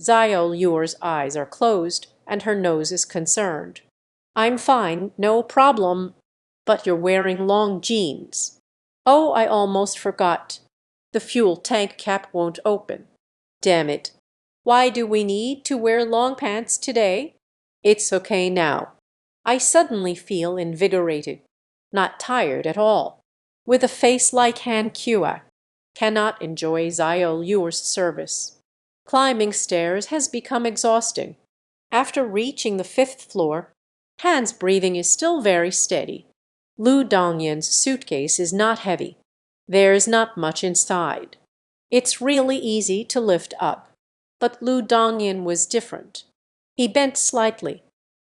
Zio Luer's eyes are closed and her nose is concerned. I'm fine, no problem. But you're wearing long jeans. Oh, I almost forgot. The fuel tank cap won't open. Damn it. Why do we need to wear long pants today? It's okay now. I suddenly feel invigorated, not tired at all. With a face like Han Kua, cannot enjoy Zio Luer's service. Climbing stairs has become exhausting. After reaching the 5th floor, Han's breathing is still very steady. Lu Dongyan's suitcase is not heavy. There's not much inside. It's really easy to lift up. But Lu Dongyan was different. He bent slightly,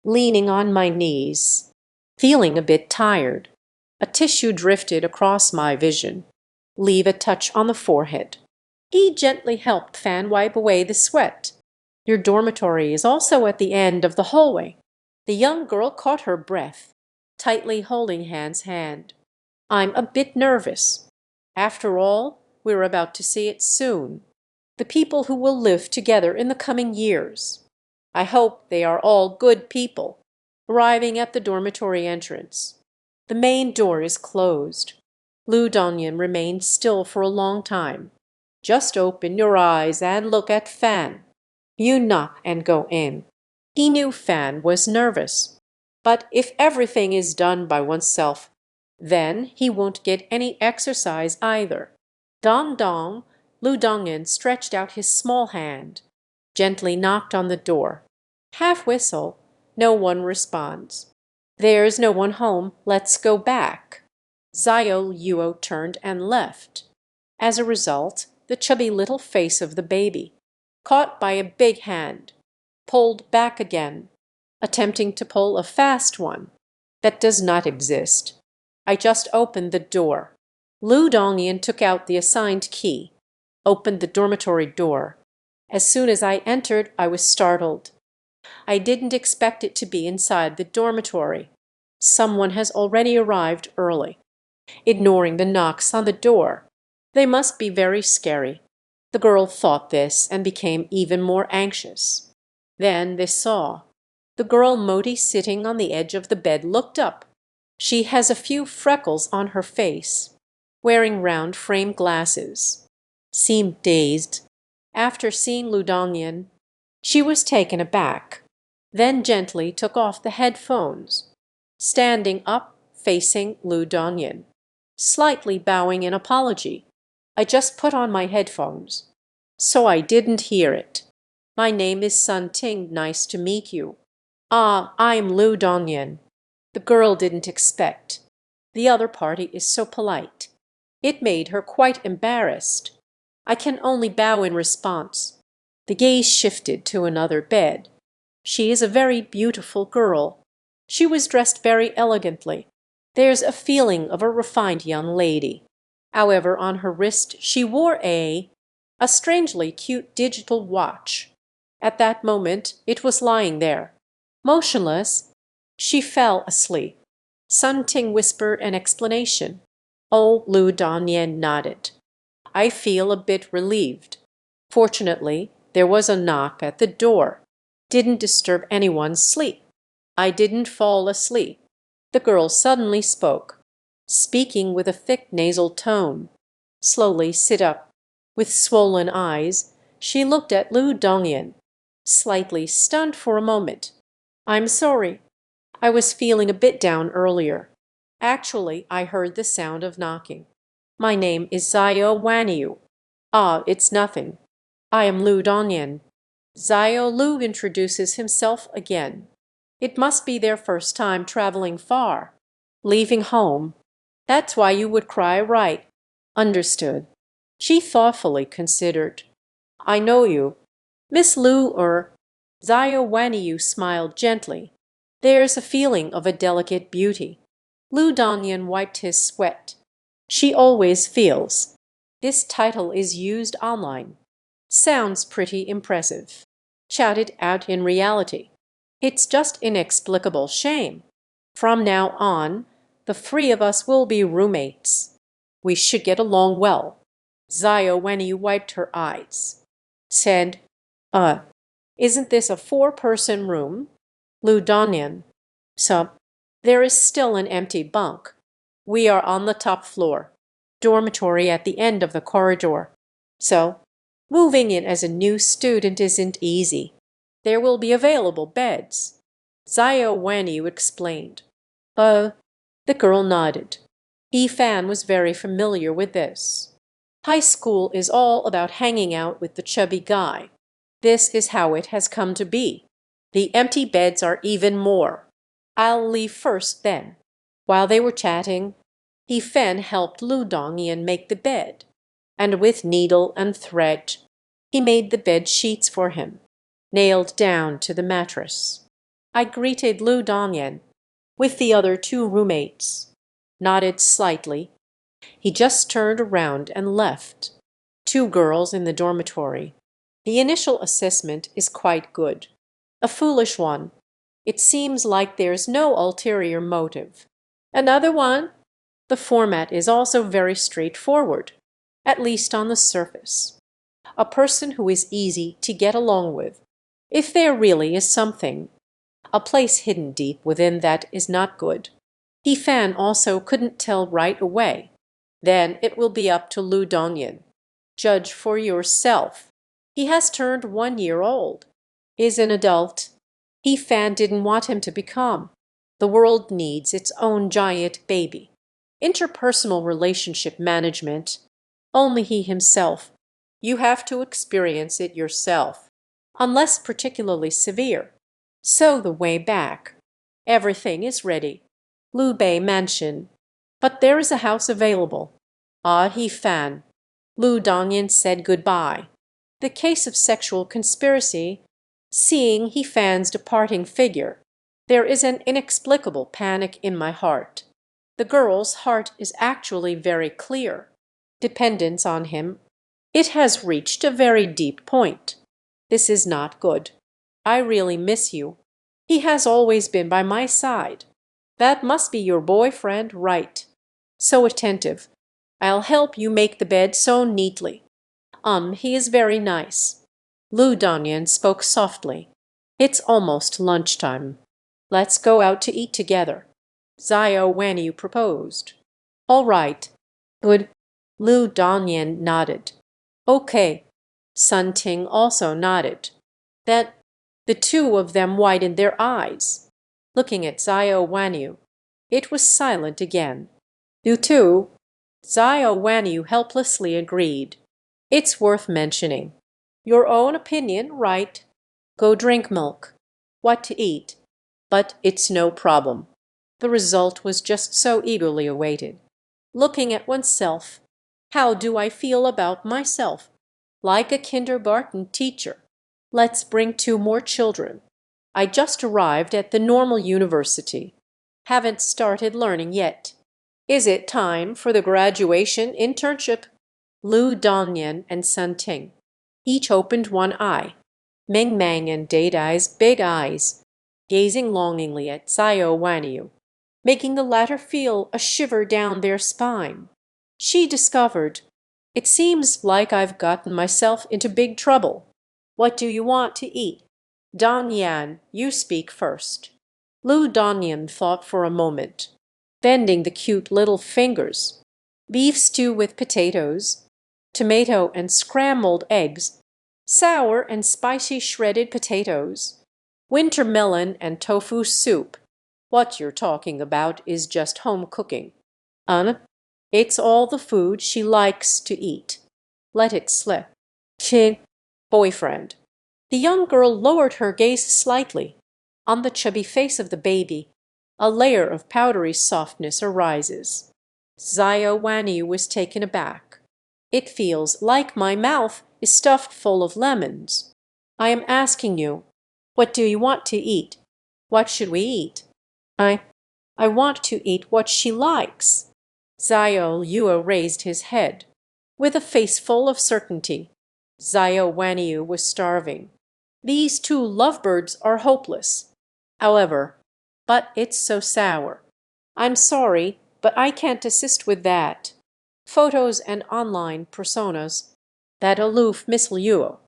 leaning on my knees, feeling a bit tired. A tissue drifted across my vision. Leave a touch on the forehead. He gently helped Fan wipe away the sweat. Your dormitory is also at the end of the hallway. The young girl caught her breath, tightly holding Han's hand. I'm a bit nervous. After all, we're about to see it soon. The people who will live together in the coming years. I hope they are all good people. Arriving at the dormitory entrance. The main door is closed. Lu Dongyan remained still for a long time. Just open your eyes and look at Fan. You knock and go in. He knew Fan was nervous. But if everything is done by oneself, then he won't get any exercise either. Dong dong, Lu Dongyan stretched out his small hand, gently knocked on the door. Half whistle, no one responds. There's no one home, let's go back. Zio Luo turned and left. As a result, the chubby little face of the baby, caught by a big hand, pulled back again, attempting to pull a fast one. That does not exist. I just opened the door. Lu Dongyan took out the assigned key, opened the dormitory door. As soon as I entered, I was startled. I didn't expect it to be inside the dormitory. Someone has already arrived early. Ignoring the knocks on the door. They must be very scary. The girl thought this and became even more anxious. Then they saw. The girl Moti sitting on the edge of the bed looked up. She has a few freckles on her face, wearing round frame glasses. Seemed dazed. After seeing Lu Dongyan, she was taken aback, then gently took off the headphones, standing up facing Lu Dongyan, slightly bowing in apology. I just put on my headphones, so I didn't hear it. My name is Sun Ting, nice to meet you. Ah, I'm Lu Dongyan. The girl didn't expect. The other party is so polite. It made her quite embarrassed. I can only bow in response. The gaze shifted to another bed. She is a very beautiful girl. She was dressed very elegantly. There's a feeling of a refined young lady. However, on her wrist she wore a strangely cute digital watch. At that moment it was lying there, motionless. She fell asleep. Sun Ting whispered an explanation. Oh, Lu Dongyan nodded. I feel a bit relieved. Fortunately, there was a knock at the door. Didn't disturb anyone's sleep. I didn't fall asleep. The girl suddenly spoke, speaking with a thick nasal tone. Slowly sit up. With swollen eyes, she looked at Lu Dongyan, slightly stunned for a moment. I'm sorry. I was feeling a bit down earlier. Actually, I heard the sound of knocking. My name is Zio Wanyu. Ah, it's nothing. I am Lu Dongyan. Zio Lu introduces himself again. It must be their first time traveling far, leaving home. That's why you would cry, right? Understood. She thoughtfully considered. I know you. Miss Lu or Zio Wanyu smiled gently. There's a feeling of a delicate beauty. Lu Dongyan wiped his sweat. She always feels. This title is used online. Sounds pretty impressive. Shout it out in reality. It's just inexplicable shame. From now on, the three of us will be roommates. We should get along well. Zio Wanyu wiped her eyes. Said, Isn't this a four-person room? Lu Dongyan. So, there is still an empty bunk. We are on the top floor. Dormitory at the end of the corridor. So, moving in as a new student isn't easy. There will be available beds. Zio Wanyu explained. The girl nodded. Fan was very familiar with this. High school is all about hanging out with the chubby guy. This is how it has come to be. The empty beds are even more. I'll leave first then. While they were chatting, Fan helped Lu Dongyan make the bed, and with needle and thread, he made the bed sheets for him, nailed down to the mattress. I greeted Lu Dongyan with the other two roommates, nodded slightly. He just turned around and left. Two girls in the dormitory. The initial assessment is quite good. A foolish one. It seems like there's no ulterior motive. Another one. The format is also very straightforward, at least on the surface. A person who is easy to get along with. If there really is something. A place hidden deep within that is not good. Fan also couldn't tell right away. Then it will be up to Lu Dongyan. Judge for yourself. He has turned 1 year old. Is an adult. Fan didn't want him to become. The world needs its own giant baby. Interpersonal relationship management. Only he himself. You have to experience it yourself. Unless particularly severe. So the way back. Everything is ready. Lu Bei Mansion. But there is a house available. Fan. Lu Dongyan said goodbye. The case of sexual conspiracy. Seeing Fan's departing figure, there is an inexplicable panic in my heart. The girl's heart is actually very clear. Dependence on him. It has reached a very deep point. This is not good. I really miss you. He has always been by my side. That must be your boyfriend, right? So attentive. I'll help you make the bed so neatly. He is very nice. Lu Dongyan spoke softly. It's almost lunchtime. Let's go out to eat together. Zio Wanyu proposed. All right. Good. Lu Dongyan nodded. Okay. Sun Ting also nodded. Then the two of them widened their eyes, looking at Zio Wanyu. It was silent again. You too? Zio Wanyu helplessly agreed. It's worth mentioning. Your own opinion, right? Go drink milk. What to eat? But it's no problem. The result was just so eagerly awaited. Looking at oneself. How do I feel about myself? Like a kindergarten teacher. Let's bring 2 more children. I just arrived at the normal university. Haven't started learning yet. Is it time for the graduation internship? Lu Dongyan and Sun Ting each opened one eye. Meng Meng and Dai's big eyes, gazing longingly at Zio Wanyu, making the latter feel a shiver down their spine. She discovered, it seems like I've gotten myself into big trouble. What do you want to eat? Dongyan, you speak first. Lu Dongyan thought for a moment, bending the cute little fingers. Beef stew with potatoes, tomato and scrambled eggs, sour and spicy shredded potatoes, winter melon and tofu soup. What you're talking about is just home cooking. It's all the food she likes to eat. Let it slip. Boyfriend. The young girl lowered her gaze slightly. On the chubby face of the baby, a layer of powdery softness arises. Zio Wanyu was taken aback. It feels like my mouth is stuffed full of lemons. I am asking you, what do you want to eat? What should we eat? I want to eat what she likes. Zio Yua raised his head. With a face full of certainty, Zio Wanyu was starving. These 2 lovebirds are hopeless. However, but it's so sour. I'm sorry, but I can't assist with that. Photos and online personas. That aloof Miss Liu.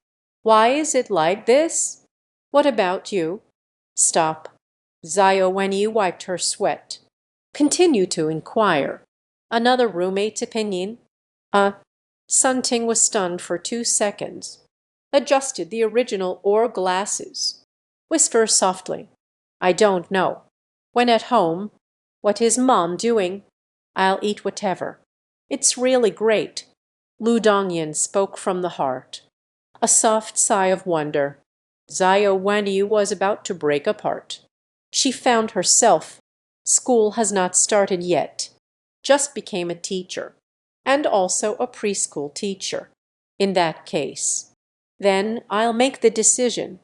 Why is it like this? What about you? Stop. Zio Wenyu wiped her sweat. Continue to inquire. Another roommate's opinion? Uh, Sun Ting was stunned for 2 seconds. Adjusted the original ore glasses. Whisper softly. I don't know. When at home, what is Mom doing? I'll eat whatever. It's really great. Lu Dongyan spoke from the heart. A soft sigh of wonder. Zio Wanyu was about to break apart. She found herself. School has not started yet. Just became a teacher. And also a preschool teacher. In that case. Then I'll make the decision.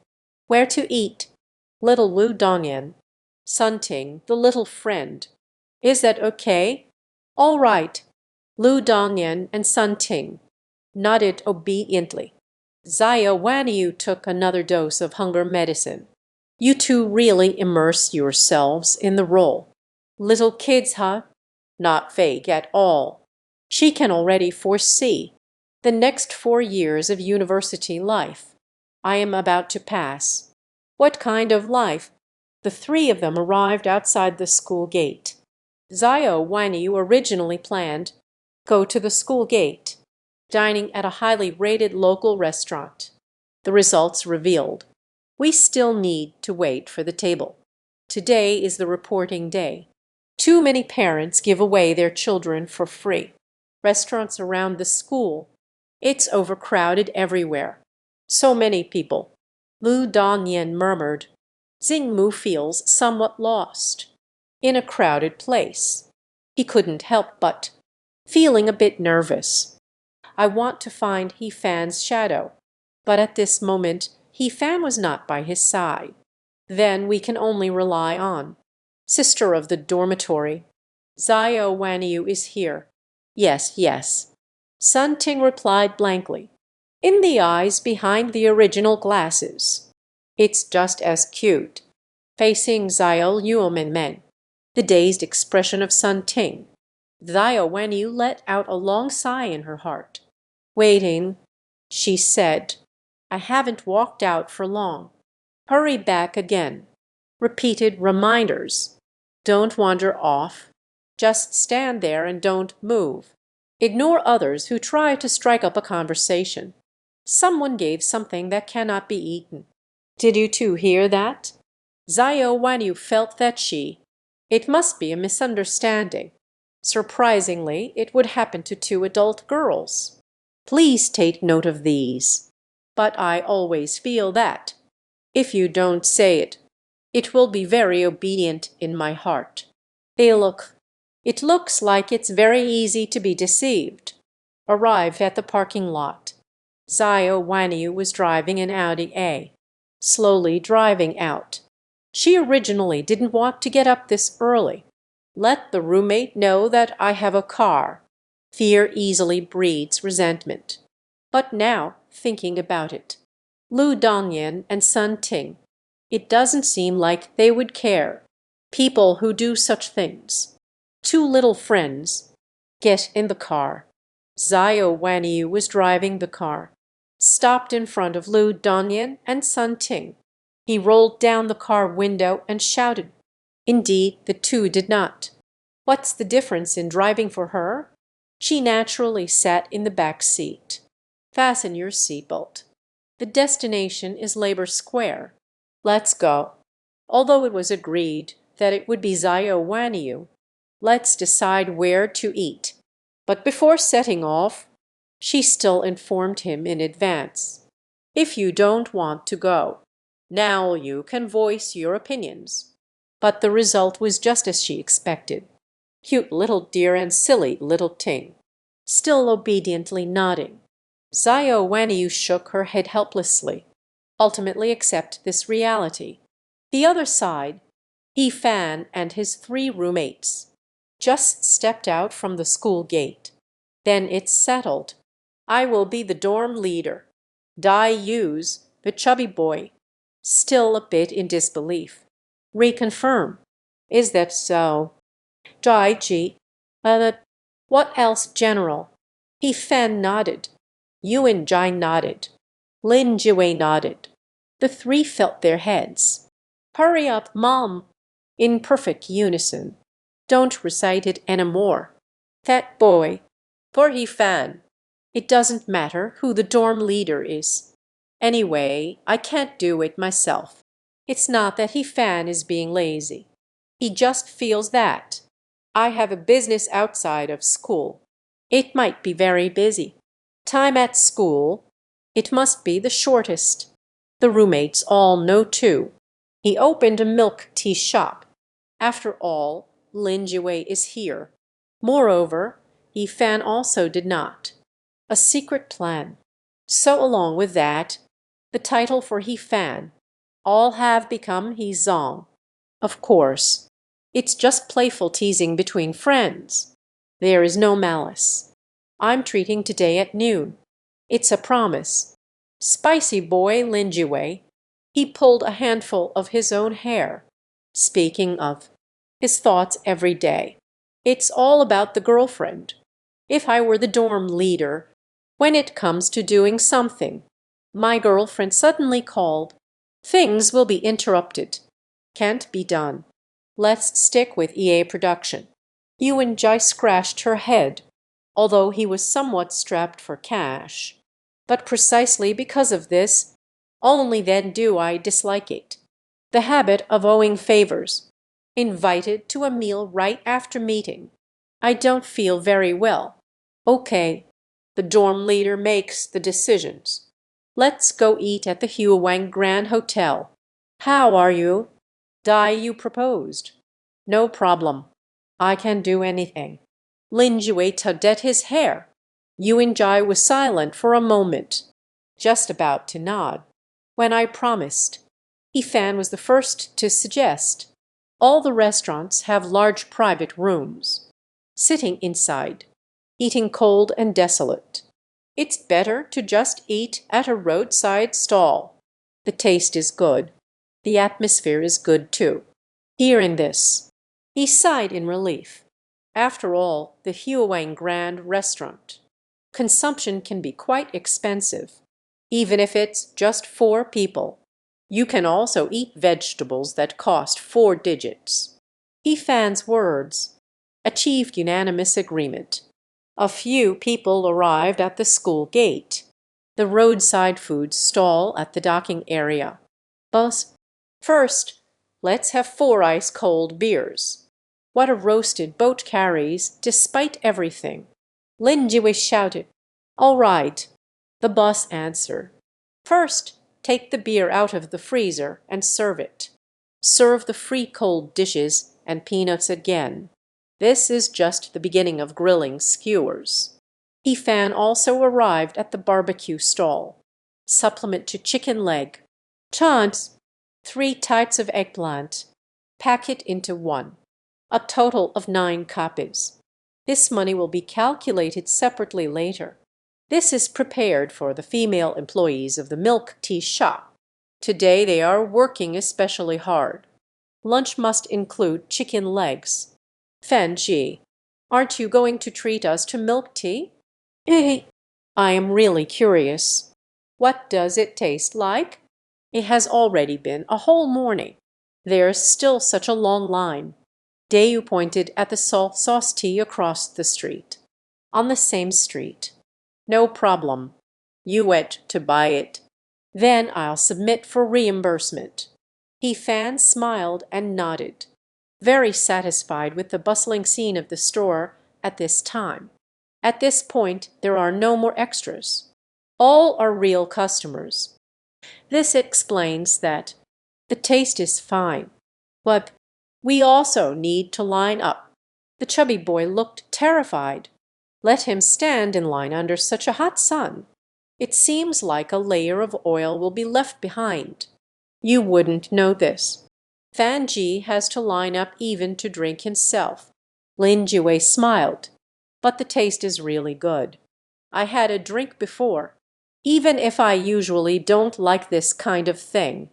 Where to eat? Little Lu Dongyan. Sun Ting, the little friend. Is that okay? All right. Lu Dongyan and Sun Ting nodded obediently. Zaya Wanyu took another dose of hunger medicine. You two really immerse yourselves in the role. Little kids, huh? Not vague at all. She can already foresee the next 4 years of university life. I am about to pass. What kind of life? The three of them arrived outside the school gate. Zio Wanyu originally planned go to the school gate, dining at a highly rated local restaurant. The results revealed. We still need to wait for the table. Today is the reporting day. Too many parents give away their children for free. Restaurants around the school. It's overcrowded everywhere. So many people. Lu Dongyan murmured. Xingmu feels somewhat lost. In a crowded place. He couldn't help but feeling a bit nervous. I want to find He Fan's shadow, but at this moment He Fan was not by his side. Then we can only rely on sister of the dormitory. Zio Wanyu is here. Yes, yes. Sun Ting replied blankly. In the eyes behind the original glasses. It's just as cute. Facing Zio Yuomen, the dazed expression of Sun Ting. Zio Wanyu let out a long sigh in her heart. Waiting, she said. I haven't walked out for long. Hurry back again. Repeated reminders. Don't wander off. Just stand there and don't move. Ignore others who try to strike up a conversation. Someone gave something that cannot be eaten. Did you two hear that? Zio Wanyu felt that it must be a misunderstanding. Surprisingly, it would happen to two adult girls. Please take note of these. But I always feel that, if you don't say it, it will be very obedient in my heart. It looks like it's very easy to be deceived. Arrived at the parking lot. Zio Wanyu was driving an Audi A. Slowly driving out. She originally didn't want to get up this early. Let the roommate know that I have a car. Fear easily breeds resentment. But now, thinking about it, Lu Dongyan and Sun Ting, it doesn't seem like they would care. People who do such things. Two little friends. Get in the car. Zio Wanyu was driving the car. Stopped in front of Lu Dongyan and Sun Ting. He rolled down the car window and shouted. Indeed, the two did not. What's the difference in driving for her? She naturally sat in the back seat. Fasten your seatbelt. The destination is Labor Square. Let's go. Although it was agreed that it would be Zio Wanyu, let's decide where to eat. But before setting off, she still informed him in advance. If you don't want to go, now you can voice your opinions. But the result was just as she expected. Cute little dear and silly little Ting, still obediently nodding. Zio Wanyu shook her head helplessly. Ultimately accept this reality. The other side, He Fan and his three roommates, just stepped out from the school gate. Then it's settled. I will be the dorm leader. Dai Yu's the chubby boy. Still a bit in disbelief. Reconfirm. Is that so? Dai Ji. What else, General? He Fan nodded. Yuan Jai nodded. Lin Jiwei nodded. The three felt their heads. "Hurry up, Mom!" in perfect unison. "Don't recite it anymore. That boy, for he fan. It doesn't matter who the dorm leader is. Anyway, I can't do it myself. It's not that he fan is being lazy. He just feels that. I have a business outside of school. It might be very busy. Time at school, it must be the shortest. The roommates all know too. He opened a milk tea shop. After all, Lin Jiwei is here. Moreover, He Fan also did not. A secret plan. So along with that, the title for He Fan. All have become He Zong. Of course, it's just playful teasing between friends. There is no malice. I'm treating today at noon. It's a promise. Spicy boy Lin Jiwei. He pulled a handful of his own hair. Speaking of his thoughts every day. It's all about the girlfriend. If I were the dorm leader, when it comes to doing something, my girlfriend suddenly called, things will be interrupted. Can't be done. Let's stick with EA production. Yuan Jai scratched her head, although he was somewhat strapped for cash. But precisely because of this, only then do I dislike it. The habit of owing favors. Invited to a meal right after meeting. I don't feel very well. Okay, the dorm leader makes the decisions. Let's go eat at the Huawang Grand Hotel. How are you? Dai you proposed. No problem. I can do anything. Lin Jue tugged at his hair. Yuan Jai was silent for a moment, just about to nod. When I promised. He Fan was the first to suggest. All the restaurants have large private rooms. Sitting inside, eating cold and desolate. It's better to just eat at a roadside stall. The taste is good. The atmosphere is good too. Hearing this, he sighed in relief. After all, the Huawang Grand Restaurant. Consumption can be quite expensive, even if it's just 4 people. You can also eat vegetables that cost 4 digits. He Fan's words achieved unanimous agreement. A few people arrived at the school gate, the roadside food stall at the docking area. Boss, first, let's have 4 ice-cold beers. What a roasted boat carries, despite everything. Lin Jiwei shouted. All right, the boss answered. First, take the beer out of the freezer and serve it. Serve the free cold dishes and peanuts again. This is just the beginning of grilling skewers. He Fan also arrived at the barbecue stall. Supplement to chicken leg. Chance, 3 types of eggplant. Pack it into 1. A total of 9 copies. This money will be calculated separately later. This is prepared for the female employees of the milk tea shop. Today they are working especially hard. Lunch must include chicken legs. Fan Ji, aren't you going to treat us to milk tea? I am really curious. What does it taste like? It has already been a whole morning. There's still such a long line. Dayu pointed at the salt sauce tea across the street. On the same street. No problem. You went to buy it. Then I'll submit for reimbursement. He Fan smiled and nodded, very satisfied with the bustling scene of the store at this time. At this point, there are no more extras. All are real customers. This explains that the taste is fine. But we also need to line up. The chubby boy looked terrified. Let him stand in line under such a hot sun. It seems like a layer of oil will be left behind. You wouldn't know this. Fan Ji has to line up even to drink himself. Lin Jiwei smiled. But the taste is really good. I had a drink before. Even if I usually don't like this kind of thing,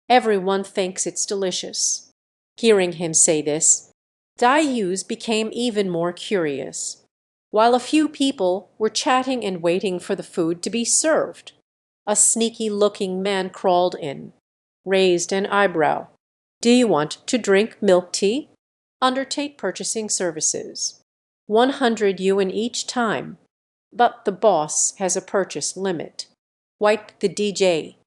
everyone thinks it's delicious. Hearing him say this, Dai Yus became even more curious. While a few people were chatting and waiting for the food to be served, A sneaky-looking man crawled in, raised an eyebrow. "Do you want to drink milk tea? Undertake purchasing services. 100 yuan each time. But the boss has a purchase limit." Wiped the DJ.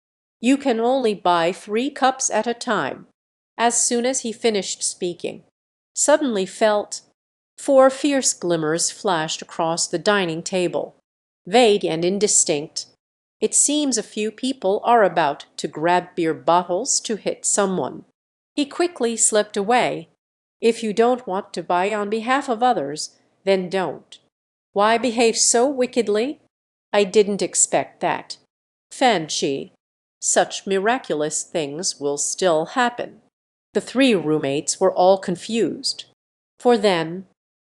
"You can only buy 3 cups at a time." As soon as he finished speaking, suddenly felt 4 fierce glimmers flashed across the dining table, vague and indistinct. It seems a few people are about to grab beer bottles to hit someone. He quickly slipped away. If you don't want to buy on behalf of others, then don't. Why behave so wickedly? I didn't expect that. Fanchi, such miraculous things will still happen. The 3 roommates were all confused. For then,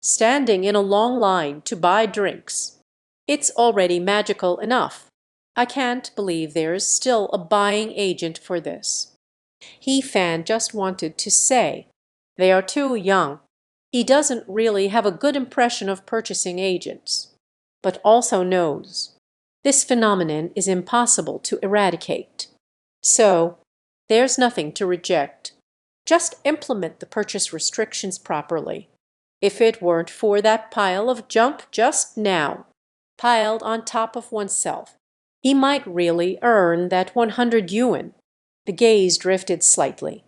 standing in a long line to buy drinks, it's already magical enough. I can't believe there's still a buying agent for this. He Fan just wanted to say, they are too young. He doesn't really have a good impression of purchasing agents, but also knows this phenomenon is impossible to eradicate. So, there's nothing to reject. Just implement the purchase restrictions properly. If it weren't for that pile of junk just now, piled on top of oneself, he might really earn that 100 yuan. The gaze drifted slightly.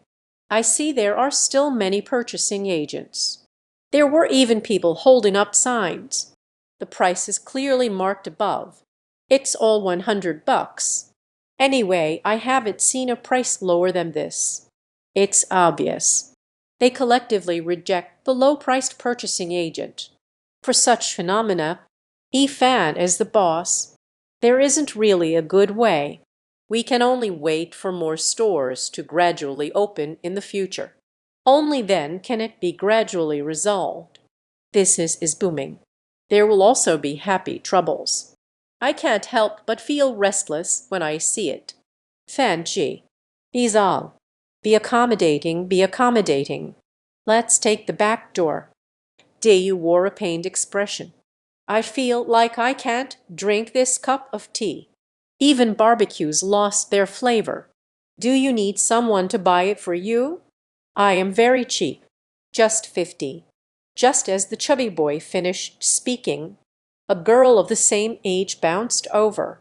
I see there are still many purchasing agents. There were even people holding up signs. The price is clearly marked above. It's all 100 bucks. Anyway, I haven't seen a price lower than this. It's obvious. They collectively reject the low-priced purchasing agent. For such phenomena, Fan as the boss, there isn't really a good way. We can only wait for more stores to gradually open in the future. Only then can it be gradually resolved. Business is booming. There will also be happy troubles. I can't help but feel restless when I see it. Fanchi, Bizal, be accommodating, be accommodating. Let's take the back door. Dayu wore a pained expression. I feel like I can't drink this cup of tea. Even barbecues lost their flavor. Do you need someone to buy it for you? I am very cheap. Just 50. Just as the chubby boy finished speaking, a girl of the same age bounced over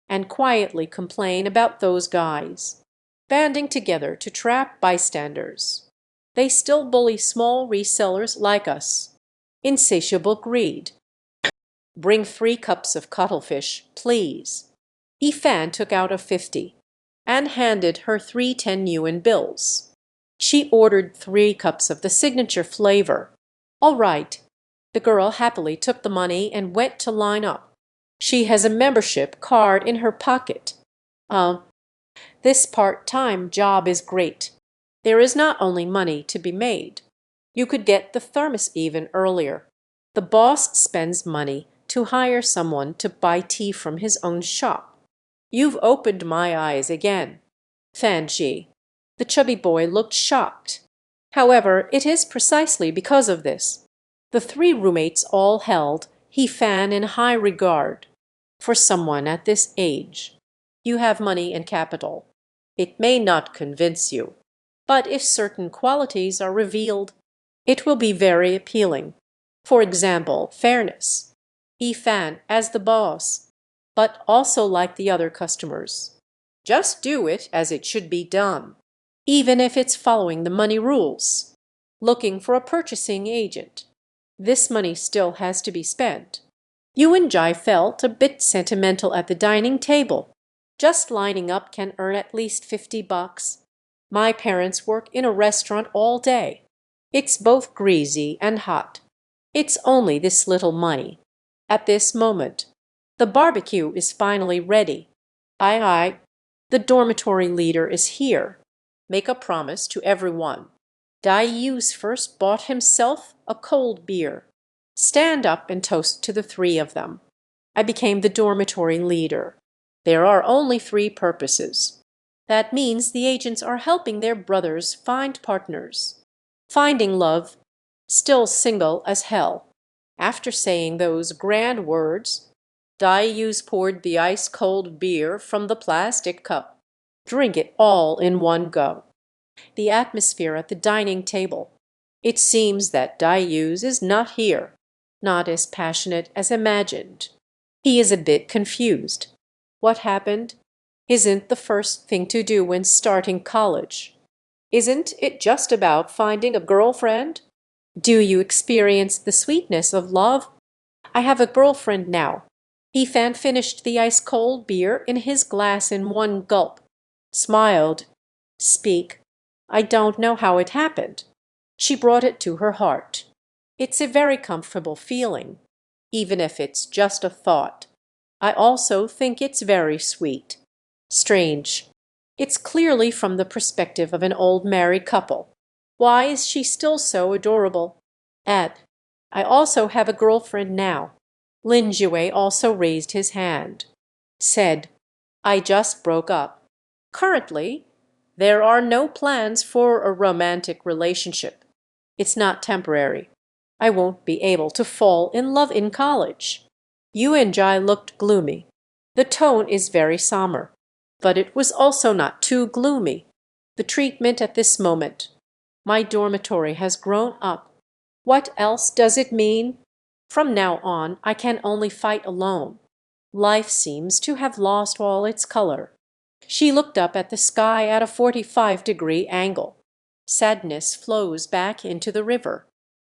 and quietly complained about those guys, banding together to trap bystanders. They still bully small resellers like us. Insatiable greed. Bring 3 cups of cuttlefish, please. Fan took out a 50 and handed her 3 10-yuan bills. She ordered 3 cups of the signature flavor. All right. The girl happily took the money and went to line up. She has a membership card in her pocket. This part-time job is great. There is not only money to be made. You could get the thermos even earlier. The boss spends money to hire someone to buy tea from his own shop. You've opened my eyes again. Fanchi. The chubby boy looked shocked. However, it is precisely because of this. The 3 roommates all held Fan in high regard. For someone at this age, you have money and capital. It may not convince you, but if certain qualities are revealed, it will be very appealing. For example, fairness. Fan as the boss, but also like the other customers. Just do it as it should be done, even if it's following the money rules. Looking for a purchasing agent. This money still has to be spent. You and Jai felt a bit sentimental at the dining table. Just lining up can earn at least 50 bucks. My parents work in a restaurant all day. It's both greasy and hot. It's only this little money. At this moment, the barbecue is finally ready. Aye. The dormitory leader is here. Make a promise to everyone. Daiyu's first bought himself a cold beer. Stand up and toast to the 3 of them. I became the dormitory leader. There are only 3 purposes. That means the agents are helping their brothers find partners. Finding love, still single as hell. After saying those grand words, Dai poured the ice-cold beer from the plastic cup. Drink it all in one go. The atmosphere at the dining table. It seems that Dai is not here, not as passionate as imagined. He is a bit confused. What happened? Isn't the first thing to do when starting college? Isn't it just about finding a girlfriend? Do you experience the sweetness of love? I have a girlfriend now. He finished the ice-cold beer in his glass in one gulp, smiled. Speak. I don't know how it happened. She brought it to her heart. It's a very comfortable feeling, even if it's just a thought. I also think it's very sweet. Strange. It's clearly from the perspective of an old married couple. Why is she still so adorable? Add, I also have a girlfriend now. Lin Jue also raised his hand. Said, I just broke up. Currently, there are no plans for a romantic relationship. It's not temporary. I won't be able to fall in love in college. Yuan Jai looked gloomy. The tone is very somber. But it was also not too gloomy. The treatment at this moment. My dormitory has grown up. What else does it mean? From now on, I can only fight alone. Life seems to have lost all its color. She looked up at the sky at a 45-degree angle. Sadness flows back into the river.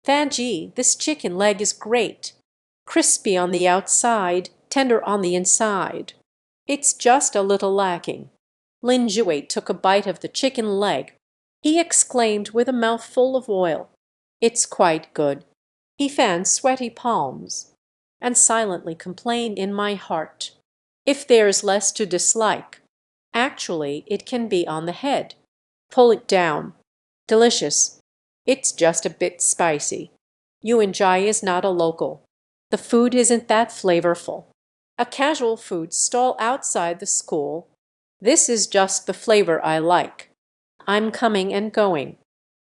Fanji, this chicken leg is great. Crispy on the outside, tender on the inside. It's just a little lacking. Lin Jue took a bite of the chicken leg. He exclaimed with a mouthful of oil, It's quite good. He fanned sweaty palms and silently complained in my heart. If there's less to dislike, actually it can be on the head. Pull it down. Delicious. It's just a bit spicy. Yuan Jai is not a local. The food isn't that flavorful. A casual food stall outside the school. This is just the flavor I like. I'm coming and going.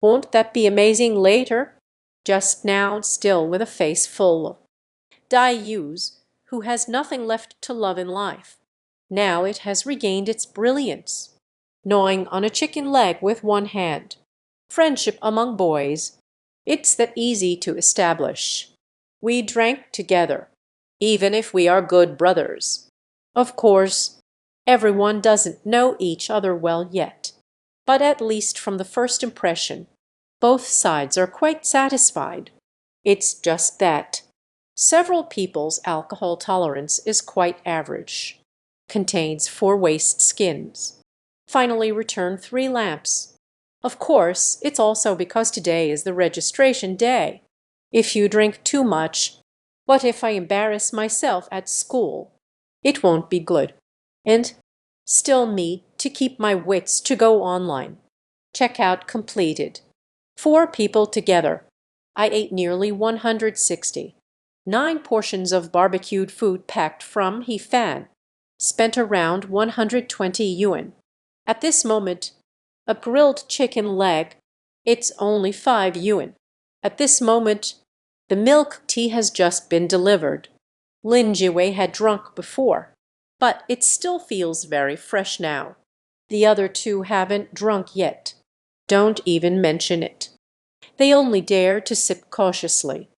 Won't that be amazing later? Just now, still with a face full. Dai who has nothing left to love in life. Now it has regained its brilliance. Gnawing on a chicken leg with one hand. Friendship among boys. It's that easy to establish. We drank together, even if we are good brothers. Of course, everyone doesn't know each other well yet, but at least from the first impression, both sides are quite satisfied. It's just that several people's alcohol tolerance is quite average. Contains 4 waste skins. Finally return 3 lamps. Of course, it's also because today is the registration day. If you drink too much, what if I embarrass myself at school? It won't be good. And still me to keep my wits to go online. Checkout completed. 4 people together. I ate nearly 160. 9 portions of barbecued food packed from Hefan. Spent around 120 yuan. At this moment, a grilled chicken leg, it's only 5 yuan. At this moment, the milk tea has just been delivered. Lin Jue had drunk before, but it still feels very fresh now. The other 2 haven't drunk yet. Don't even mention it. They only dare to sip cautiously.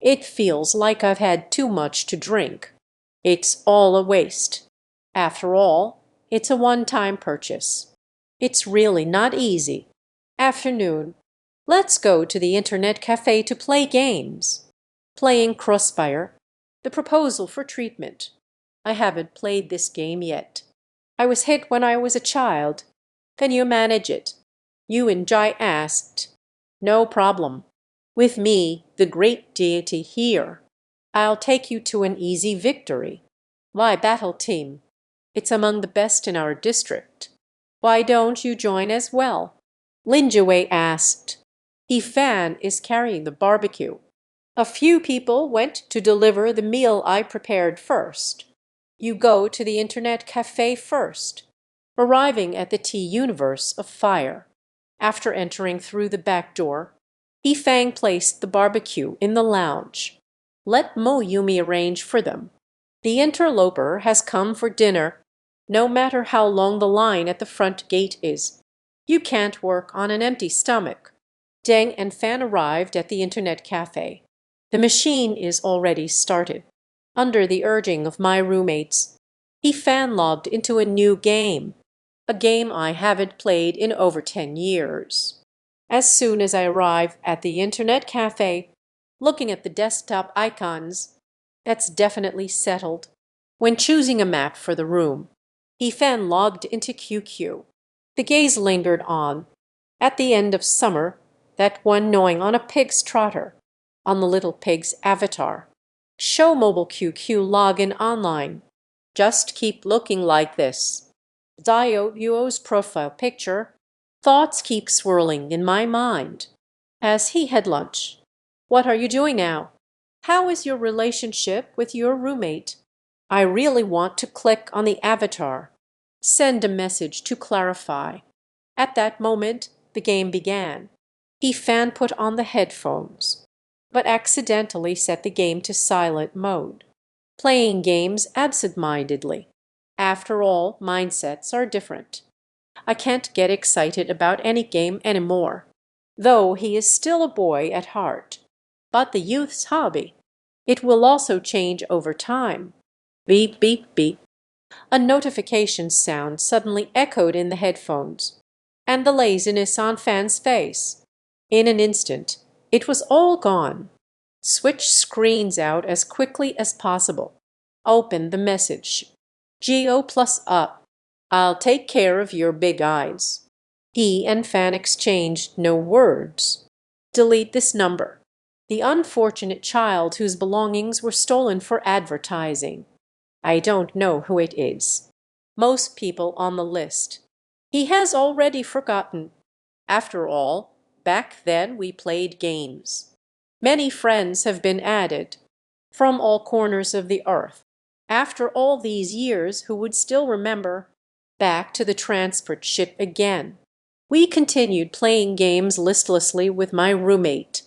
It feels like I've had too much to drink. It's all a waste. After all, it's a one-time purchase. It's really not easy. Afternoon. Let's go to the internet cafe to play games. Playing Crossfire. The proposal for treatment. I haven't played this game yet. I was hit when I was a child. Can you manage it? Yuan Jai asked. No problem. With me, the great deity here. I'll take you to an easy victory. My battle team. It's among the best in our district. Why don't you join as well? Lin Jue asked. Hefan is carrying the barbecue. A few people went to deliver the meal I prepared first. You go to the internet cafe first, arriving at the T-universe of fire. After entering through the back door, Hefang placed the barbecue in the lounge. Let Mo Yumi arrange for them. The interloper has come for dinner, no matter how long the line at the front gate is. You can't work on an empty stomach. Deng and Fan arrived at the internet cafe. The machine is already started. Under the urging of my roommates, he fan logged into a new game, a game I haven't played in over 10 years. As soon as I arrive at the internet cafe, looking at the desktop icons, that's definitely settled. When choosing a map for the room, he fan logged into QQ. The gaze lingered on. At the end of summer, that one gnawing on a pig's trotter, on the little pig's avatar. Show mobile QQ login online. Just keep looking like this. Yuo's profile picture. Thoughts keep swirling in my mind. Has he had lunch? What are you doing now? How is your relationship with your roommate? I really want to click on the avatar. Send a message to clarify. At that moment, the game began. He fan put on the headphones, but accidentally set the game to silent mode, playing games absent-mindedly. After all, mindsets are different. I can't get excited about any game anymore, though he is still a boy at heart. But the youth's hobby. It will also change over time. Beep, beep, beep. A notification sound suddenly echoed in the headphones, and the laziness on Fan's face. In an instant, it was all gone. Switch screens out as quickly as possible. Open the message. Geo plus up. I'll take care of your big eyes. He and Fan exchanged no words. Delete this number. The unfortunate child whose belongings were stolen for advertising. I don't know who it is. Most people on the list. He has already forgotten. After all, back then we played games. Many friends have been added from all corners of the earth. After all these years, who would still remember? Back to the transport ship again. We continued playing games listlessly with my roommate.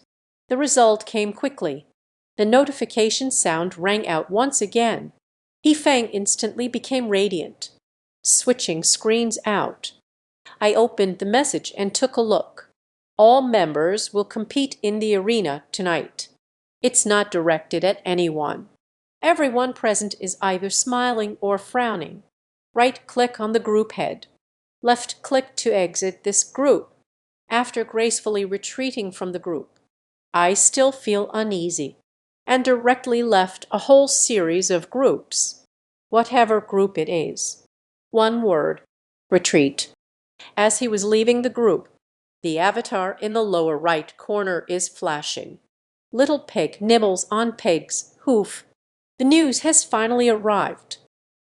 The result came quickly. The notification sound rang out once again. He Fang instantly became radiant. Switching screens out. I opened the message and took a look. All members will compete in the arena tonight. It's not directed at anyone. Everyone present is either smiling or frowning. Right-click on the group head. Left-click to exit this group. After gracefully retreating from the group, I still feel uneasy, and directly left a whole series of groups. Whatever group it is. One word. Retreat. As he was leaving the group, the avatar in the lower right corner is flashing. Little pig nibbles on pig's hoof. The news has finally arrived.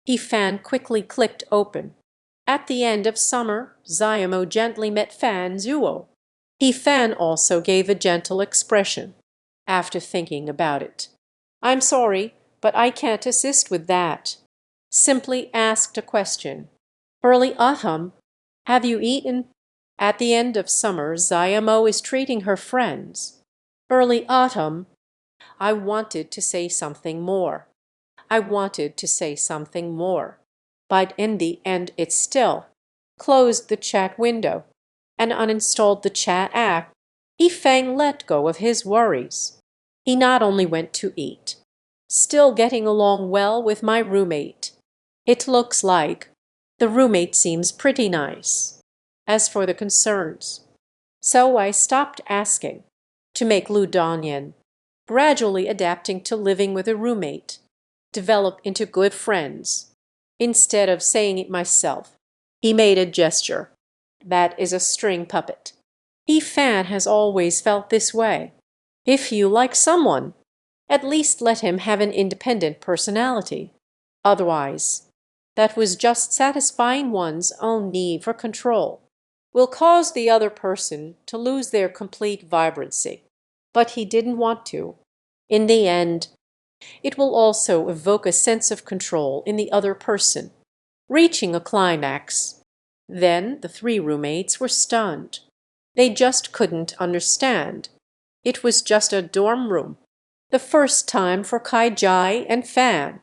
He Fan quickly clicked open. At the end of summer, Xiamo gently met Fan Zuo. He Fan also gave a gentle expression, after thinking about it. I'm sorry, but I can't assist with that. Simply asked a question. Early autumn, have you eaten? At the end of summer, Xiamo is treating her friends. Early autumn, I wanted to say something more. I wanted to say something more. But in the end it still closed the chat window and uninstalled the chat app. He Fang let go of his worries. He not only went to eat, still getting along well with my roommate. It looks like the roommate seems pretty nice. As for the concerns, so I stopped asking to make Lu Dongyan, gradually adapting to living with a roommate, develop into good friends. Instead of saying it myself, he made a gesture. That is a string puppet. He Fan has always felt this way. If you like someone, at least let him have an independent personality. Otherwise, that was just satisfying one's own need for control. Will cause the other person to lose their complete vibrancy. But he didn't want to. In the end, it will also evoke a sense of control in the other person, reaching a climax. Then the three roommates were stunned. They just couldn't understand. It was just a dorm room. The first time for Kai Jai and Fan.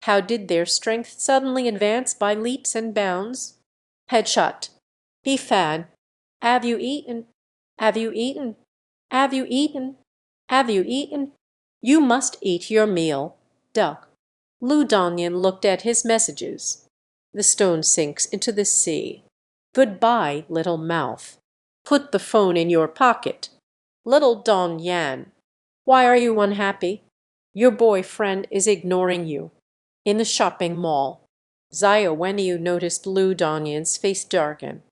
How did their strength suddenly advance by leaps and bounds? Headshot. He fan. Have you eaten? Have you eaten? Have you eaten? Have you eaten? You must eat your meal. Duck. Lu Dongyan looked at his messages. The stone sinks into the sea. Goodbye, little mouth. Put the phone in your pocket. Little Dongyan. Why are you unhappy? Your boyfriend is ignoring you. In the shopping mall. Zio Wenyu noticed Lu Dongyan's face darken.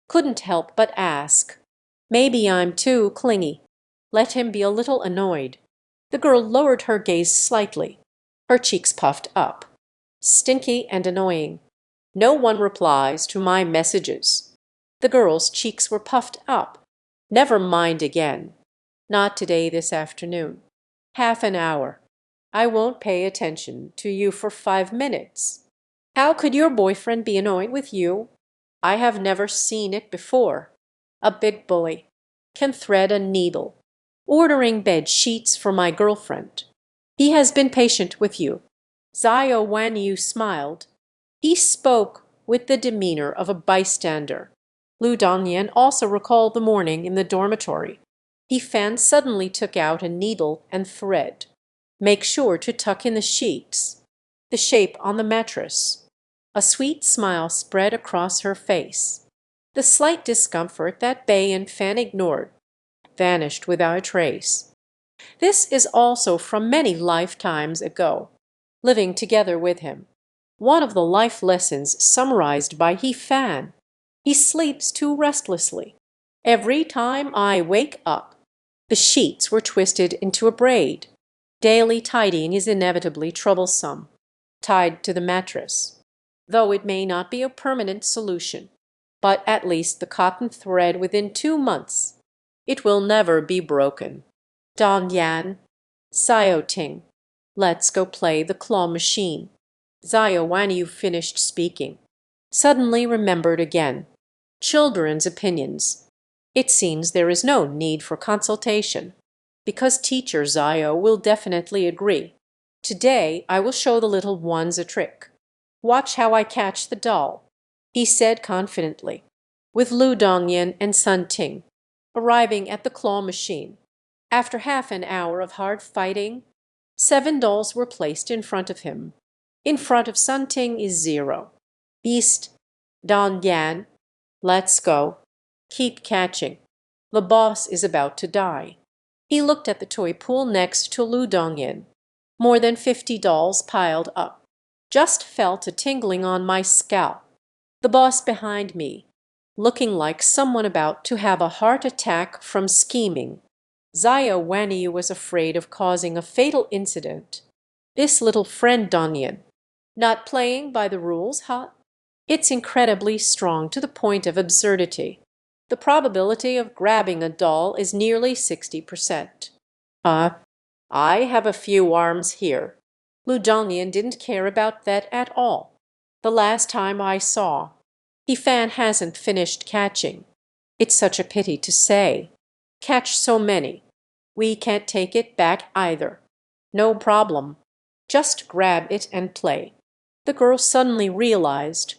Couldn't help but ask. Maybe I'm too clingy. Let him be a little annoyed. The girl lowered her gaze slightly. Her cheeks puffed up. Stinky and annoying. No one replies to my messages. The girl's cheeks were puffed up. Never mind again. Not today this afternoon. Half an hour. I won't pay attention to you for 5 minutes. How could your boyfriend be annoyed with you? I have never seen it before. A big bully. Can thread a needle. Ordering bed sheets for my girlfriend. He has been patient with you. Zio Wanyu smiled. He spoke with the demeanor of a bystander. Lu Dongyan also recalled the morning in the dormitory. He fan suddenly took out a needle and thread. Make sure to tuck in the sheets. The shape on the mattress. A sweet smile spread across her face. The slight discomfort that Bei and Fan ignored vanished without a trace. This is also from many lifetimes ago, living together with him. One of the life lessons summarized by He Fan. He sleeps too restlessly. Every time I wake up, the sheets were twisted into a braid. Daily tidying is inevitably troublesome, tied to the mattress, though it may not be a permanent solution. But at least the cotton thread within 2 months. It will never be broken. Dongyan, Xiao Ting, let's go play the claw machine. Zio Wanyu finished speaking. Suddenly remembered again. Children's opinions. It seems there is no need for consultation, because teacher Zio will definitely agree. Today I will show the little ones a trick. Watch how I catch the doll, he said confidently, with Lu Dongyan and Sun Ting arriving at the claw machine. After half an hour of hard fighting, 7 dolls were placed in front of him. In front of Sun Ting is 0. Beast, Dongyan, let's go. Keep catching. The boss is about to die. He looked at the toy pool next to Lu Dongyan. More than 50 dolls piled up. Just felt a tingling on my scalp. The boss behind me, looking like someone about to have a heart attack from scheming. Zio Wanyu was afraid of causing a fatal incident. This little friend Dongyan, not playing by the rules, huh? It's incredibly strong to the point of absurdity. The probability of grabbing a doll is nearly 60%. I have a few arms here. Lu Dongyan didn't care about that at all. The last time I saw, He Fan hasn't finished catching. It's such a pity to say. Catch so many. We can't take it back either. No problem. Just grab it and play. The girl suddenly realized.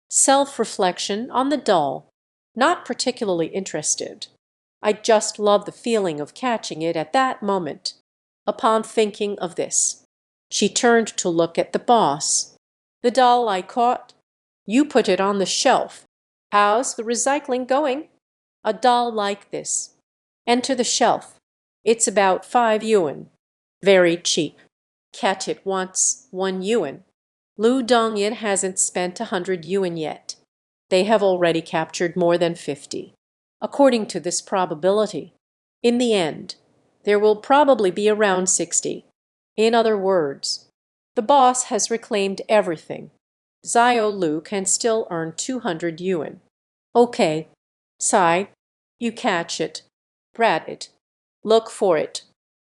Self-reflection on the doll. Not particularly interested. I just love the feeling of catching it at that moment. Upon thinking of this, she turned to look at the boss. The doll I caught? You put it on the shelf. How's the recycling going? A doll like this. Enter the shelf. It's about 5 yuan. Very cheap. Catch it once, 1 yuan. Lu Dongyan hasn't spent 100 yuan yet. They have already captured more than 50. According to this probability, in the end, there will probably be around 60. In other words, the boss has reclaimed everything. Zio Lu can still earn 200 yuan. Okay, Sai, you catch it. Brat it. Look for it.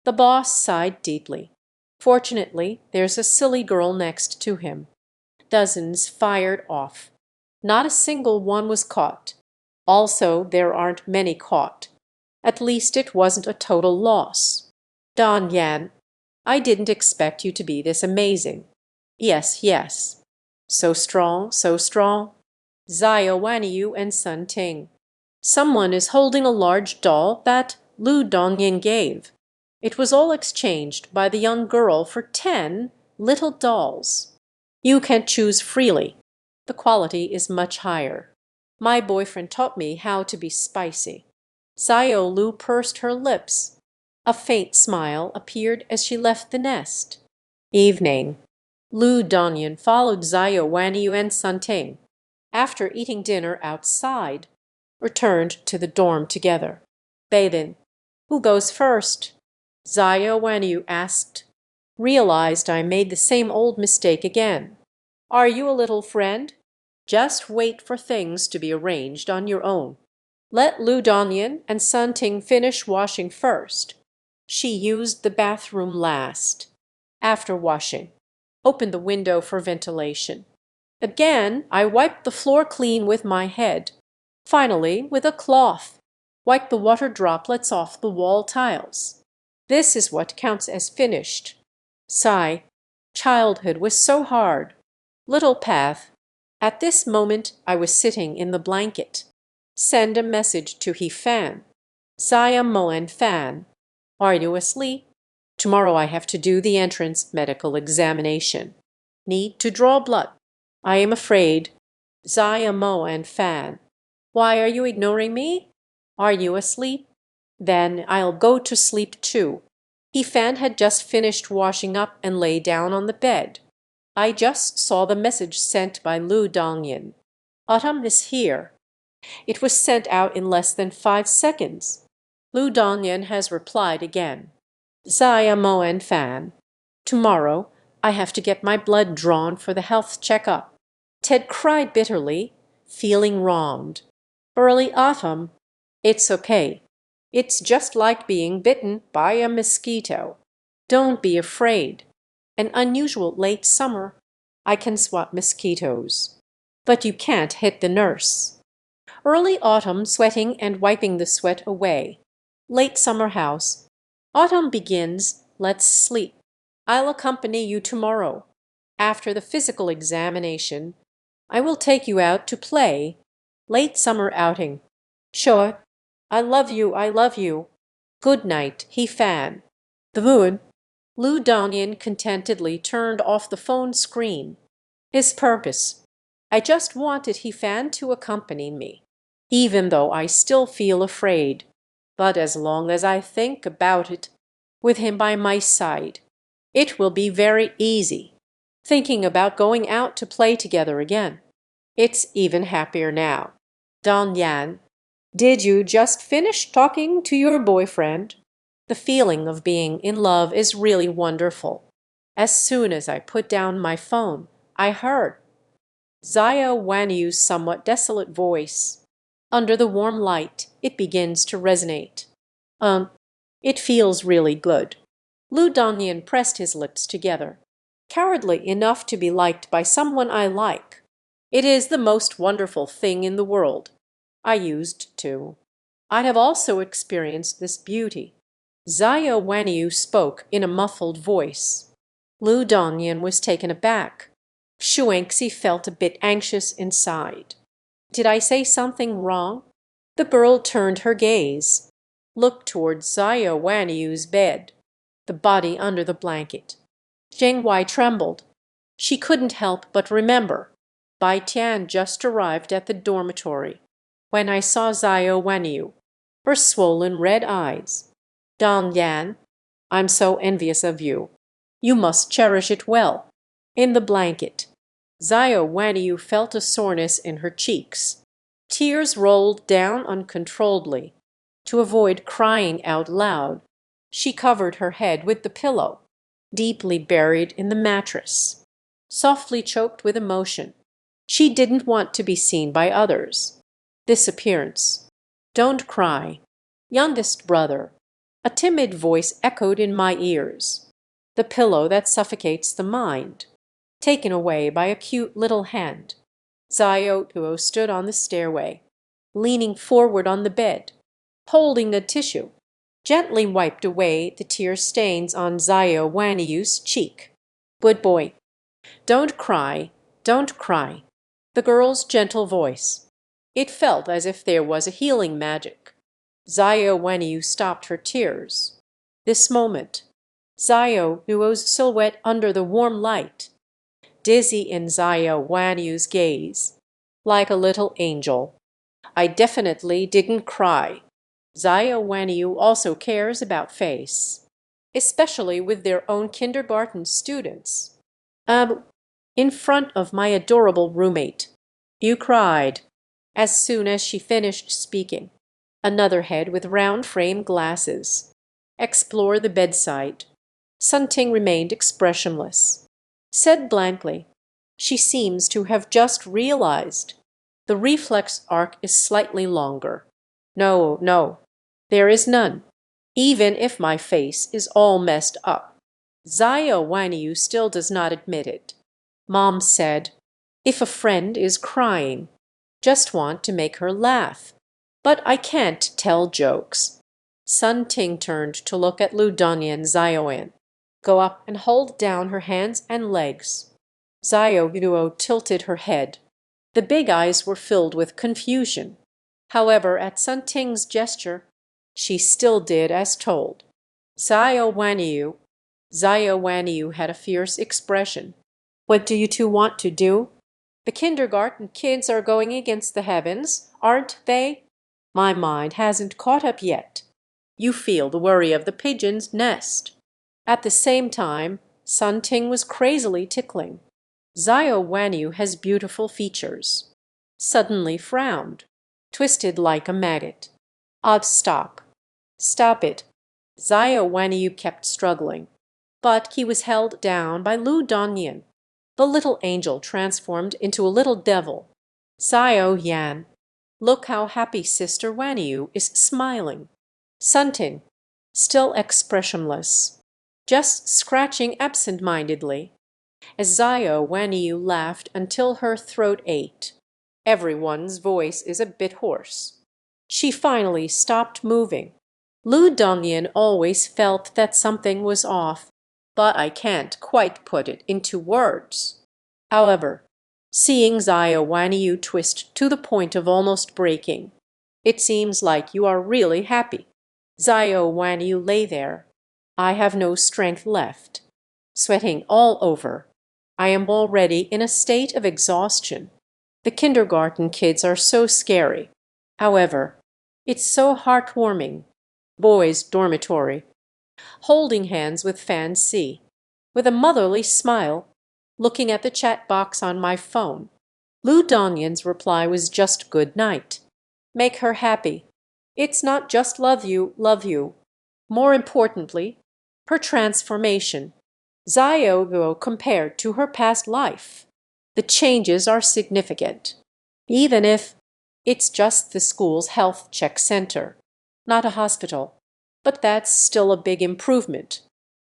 The boss sighed deeply. Fortunately, there's a silly girl next to him. Dozens fired off. Not a single one was caught. Also, there aren't many caught. At least it wasn't a total loss. Dongyan, I didn't expect you to be this amazing. Yes, yes. So strong, so strong. Zaya Wanyu and Sun Ting. Someone is holding a large doll that Lu Dongyan gave. It was all exchanged by the young girl for 10 little dolls. You can choose freely. The quality is much higher. My boyfriend taught me how to be spicy. Zio Lu pursed her lips. A faint smile appeared as she left the nest. Evening. Lu Dongyan followed Zio Wanyu and Sunting. After eating dinner outside, returned to the dorm together. Bathing. Who goes first? Zio Wanyu asked. Realized I made the same old mistake again. Are you a little friend? Just wait for things to be arranged on your own. Let Lu Dongyan and Sun Ting finish washing first. She used the bathroom last. After washing, opened the window for ventilation. Again, I wiped the floor clean with my head. Finally, with a cloth, wiped the water droplets off the wall tiles. This is what counts as finished. Sigh. Childhood was so hard. Little path. At this moment, I was sitting in the blanket. Send a message to He Fan. Saya Moen Fan. Are you asleep? Tomorrow I have to do the entrance medical examination. Need to draw blood. I am afraid. Zaya Moen Fan. Why are you ignoring me? Are you asleep? Then I'll go to sleep too. He Fan had just finished washing up and lay down on the bed. I just saw the message sent by Lu Dongyan. Autumn is here. It was sent out in less than 5 seconds. Lu Dongyan has replied again. Zaya Moen Fan. Tomorrow I have to get my blood drawn for the health checkup. Ted cried bitterly, feeling wronged. Early autumn. It's okay. It's just like being bitten by a mosquito. Don't be afraid. An unusual late summer. I can swat mosquitoes. But you can't hit the nurse. Early autumn, sweating and wiping the sweat away. Late summer house. Autumn begins. Let's sleep. I'll accompany you tomorrow. After the physical examination, I will take you out to play. Late summer outing. Sure. I love you, I love you. Good night, He Fan. The moon. Lu Dongyan contentedly turned off the phone screen. His purpose. I just wanted He Fan to accompany me, even though I still feel afraid. But as long as I think about it, with him by my side, it will be very easy. Thinking about going out to play together again. It's even happier now. Dongyan, did you just finish talking to your boyfriend? The feeling of being in love is really wonderful. As soon as I put down my phone, I heard Zaya Wanyu's somewhat desolate voice. Under the warm light, it begins to resonate. It feels really good. Lu Dongyan pressed his lips together. Cowardly enough to be liked by someone I like. It is the most wonderful thing in the world. I used to. I have also experienced this beauty. Zaya Wanyu spoke in a muffled voice. Lu Dongyan was taken aback. Shuangxi felt a bit anxious inside. Did I say something wrong? The girl turned her gaze, looked towards Zaya Wanyu's bed, the body under the blanket. Zheng Wai trembled. She couldn't help but remember. Bai Tian just arrived at the dormitory when I saw Zaya Wanyu, her swollen red eyes. Dongyan, I'm so envious of you. You must cherish it well. In the blanket, Zaya Wanyu felt a soreness in her cheeks. Tears rolled down uncontrollably. To avoid crying out loud, she covered her head with the pillow, deeply buried in the mattress. Softly choked with emotion. She didn't want to be seen by others. This appearance. Don't cry. Youngest brother. A timid voice echoed in my ears. The pillow that suffocates the mind. Taken away by a cute little hand. Ziotuo stood on the stairway, leaning forward on the bed, holding a tissue, gently wiped away the tear stains on Zaya Wanyu's cheek. Good boy. Don't cry, don't cry. The girl's gentle voice. It felt as if there was a healing magic. Zio Wenyu stopped her tears. This moment, Zio Yuo's silhouette under the warm light, dizzy in Zio Wanyu's gaze, like a little angel. I definitely didn't cry. Zio Wanyu also cares about face, especially with their own kindergarten students. In front of my adorable roommate. You cried. As soon as she finished speaking, another head with round frame glasses. Explore the bedside. Sun Ting remained expressionless. Said blankly, she seems to have just realized. The reflex arc is slightly longer. No, no, there is none. Even if my face is all messed up. Zio Wanyu still does not admit it. Mom said, if a friend is crying, just want to make her laugh. But I can't tell jokes. Sun Ting turned to look at Lu Dongyan Zioan. Go up and hold down her hands and legs. Zio Yuo tilted her head. The big eyes were filled with confusion. However, at Sun Ting's gesture, she still did as told. Zio Wanyu had a fierce expression. What do you two want to do? The kindergarten kids are going against the heavens, aren't they? My mind hasn't caught up yet. You feel the worry of the pigeon's nest. At the same time, Sun Ting was crazily tickling. Zio Wanyu has beautiful features. Suddenly frowned, twisted like a maggot. Stop. Stop it. Zio Wanyu kept struggling, but he was held down by Lu Dongyan. The little angel transformed into a little devil. Zio Yan. Look how happy Sister Wanyu is smiling. Sun Ting, still expressionless, just scratching absent-mindedly, as Zio Wanyu laughed until her throat ached. Everyone's voice is a bit hoarse. She finally stopped moving. Lu Dongyan always felt that something was off, but I can't quite put it into words. However, seeing Zio Wanyu twist to the point of almost breaking, it seems like you are really happy. Zio Wanyu lay there. I have no strength left. Sweating all over. I am already in a state of exhaustion. The kindergarten kids are so scary. However, it's so heartwarming. Boys' dormitory. Holding hands with Fan C. With a motherly smile, looking at the chat box on my phone. Lu Dongyan's reply was just good night. Make her happy. It's not just love you, love you. More importantly, her transformation. Zio Guo compared to her past life. The changes are significant. Even if it's just the school's health check center, not a hospital. But that's still a big improvement,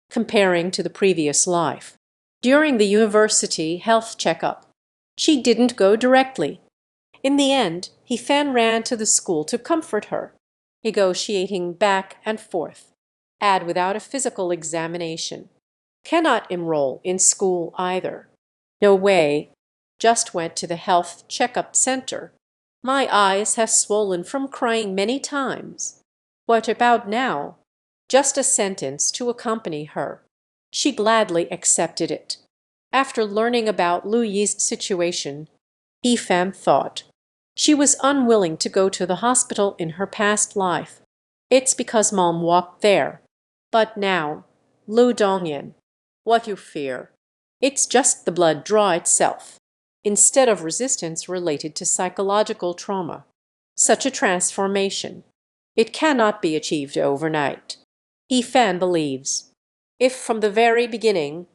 comparing to the previous life. During the university health checkup, she didn't go directly. In the end, Fan ran to the school to comfort her, negotiating back and forth. Add without a physical examination. Cannot enroll in school either. No way. Just went to the health checkup center. My eyes have swollen from crying many times. What about now? Just a sentence to accompany her. She gladly accepted it. After learning about Lu Yi's situation, Fan thought she was unwilling to go to the hospital in her past life. It's because Mom walked there. But now, Lu Dongyan, what you fear? It's just the blood draw itself, instead of resistance related to psychological trauma. Such a transformation. It cannot be achieved overnight. Fan believes. If from the very beginning,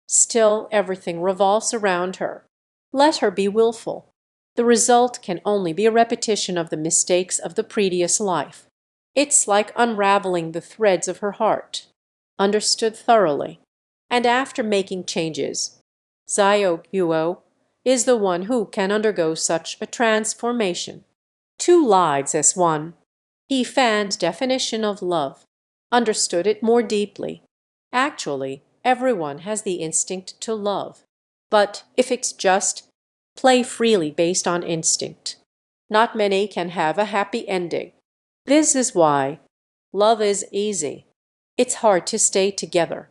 still everything revolves around her, let her be willful. The result can only be a repetition of the mistakes of the previous life. It's like unraveling the threads of her heart. Understood thoroughly. And after making changes, Zio Guo is the one who can undergo such a transformation. Two lives as one. Fan's definition of love. Understood it more deeply. Actually, everyone has the instinct to love. But if it's just play freely based on instinct, not many can have a happy ending. This is why love is easy. It's hard to stay together.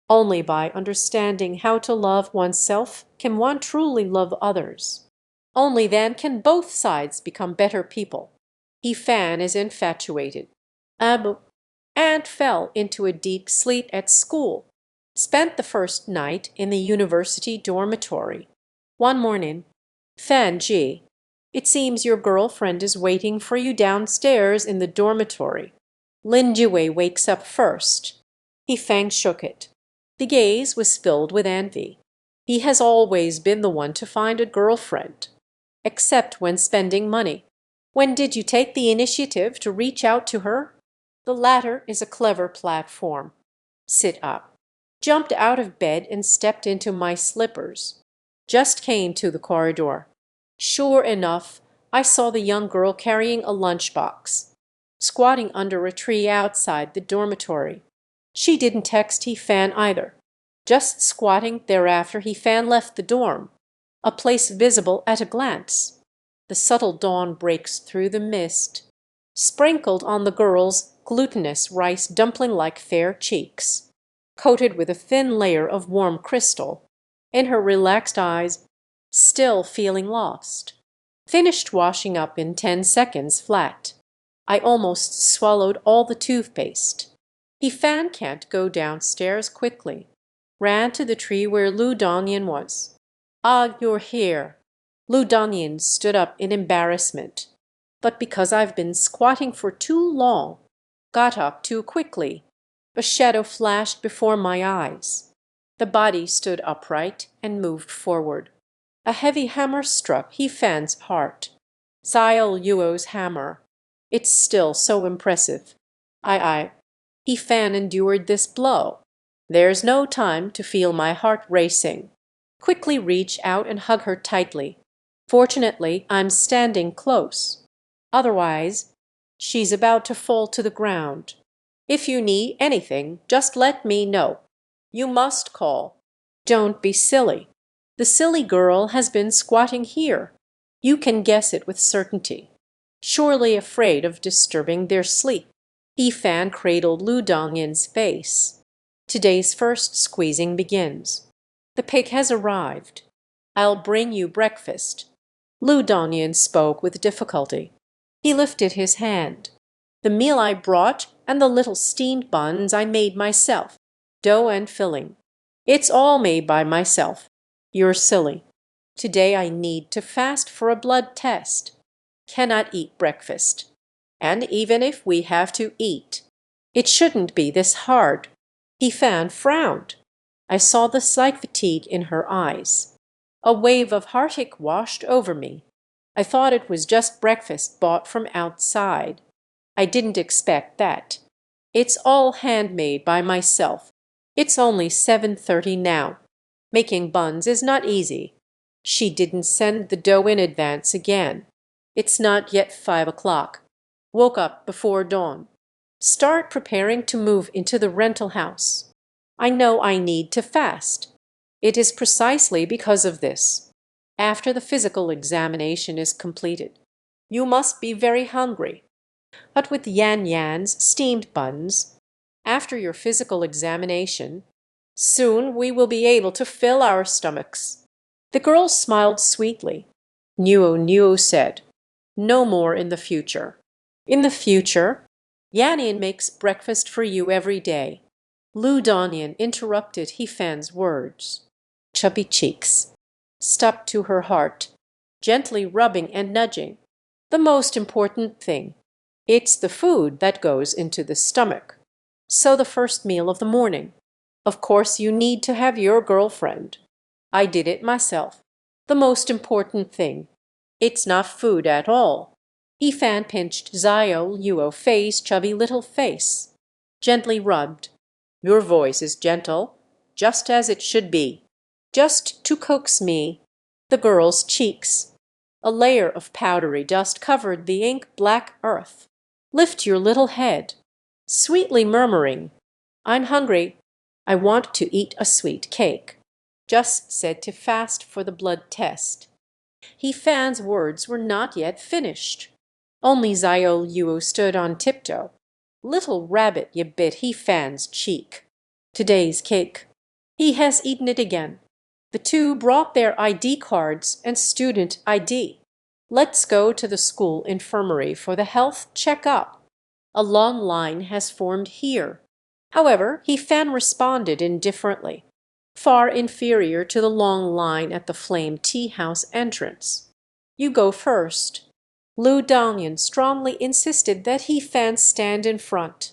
Only by understanding how to love oneself can one truly love others. Only then can both sides become better people. Ifan is infatuated. Abu and fell into a deep sleep at school. Spent the first night in the university dormitory. One morning, Fan Ji, it seems your girlfriend is waiting for you downstairs in the dormitory. Lin Jiwei wakes up first. Ifang shook it. The gaze was filled with envy. He has always been the one to find a girlfriend, except when spending money. When did you take the initiative to reach out to her? The latter is a clever platform. Sit up. Jumped out of bed and stepped into my slippers. Just came to the corridor. Sure enough, I saw the young girl carrying a lunchbox, squatting under a tree outside the dormitory. She didn't text He-Fan either. Just squatting thereafter He-Fan left the dorm, a place visible at a glance. The subtle dawn breaks through the mist, sprinkled on the girl's glutinous rice dumpling-like fair cheeks, coated with a thin layer of warm crystal, in her relaxed eyes, still feeling lost. Finished washing up in 10 seconds flat. I almost swallowed all the toothpaste. He-Fan can't go downstairs quickly. Ran to the tree where Lu Dongyan was. Ah, you're here. Lu Dongyan stood up in embarrassment. But because I've been squatting for too long, got up too quickly. A shadow flashed before my eyes. The body stood upright and moved forward. A heavy hammer struck He-Fan's heart. Xiao Yuo's hammer. It's still so impressive. He-Fan endured this blow. There's no time to feel my heart racing. Quickly reach out and hug her tightly. Fortunately, I'm standing close. Otherwise, she's about to fall to the ground. If you need anything, just let me know. You must call. Don't be silly. The silly girl has been squatting here. You can guess it with certainty. Surely afraid of disturbing their sleep. He-Fan cradled Lu Dongyan's face. Today's first squeezing begins. The pig has arrived. I'll bring you breakfast. Lu Dongyan spoke with difficulty. He lifted his hand. The meal I brought and the little steamed buns I made myself. Dough and filling. It's all made by myself. You're silly. Today I need to fast for a blood test. Cannot eat breakfast. And even if we have to eat, it shouldn't be this hard. He-Fan frowned. I saw the slight fatigue in her eyes. A wave of heartache washed over me. I thought it was just breakfast bought from outside. I didn't expect that. It's all handmade by myself. It's only 7:30 now. Making buns is not easy. She didn't send the dough in advance again. It's not yet 5 o'clock. Woke up before dawn. Start preparing to move into the rental house. I know I need to fast. It is precisely because of this. After the physical examination is completed, you must be very hungry. But with Yan Yan's steamed buns, after your physical examination, soon we will be able to fill our stomachs. The girl smiled sweetly. Nuo said, no more in the future. In the future, Yanin makes breakfast for you every day. Lu Dongyan interrupted He-Fan's words. Chubby cheeks. Stuck to her heart, gently rubbing and nudging. The most important thing. It's the food that goes into the stomach. So the first meal of the morning. Of course you need to have your girlfriend. I did it myself. The most important thing. It's not food at all. He-Fan pinched Xiao Yuo-Fei's chubby little face. Gently rubbed. Your voice is gentle, just as it should be. Just to coax me. The girl's cheeks. A layer of powdery dust covered the ink-black earth. Lift your little head. Sweetly murmuring, I'm hungry. I want to eat a sweet cake. Just said to fast for the blood test. He Fan's words were not yet finished. Only Xiao Luo stood on tiptoe. Little rabbit, you bit He Fan's cheek. Today's cake. He has eaten it again. The two brought their ID cards and student ID. Let's go to the school infirmary for the health check-up. A long line has formed here. However, He Fan responded indifferently, far inferior to the long line at the Flame Tea House entrance. You go first. Lu Dongyan strongly insisted that He Fan stand in front,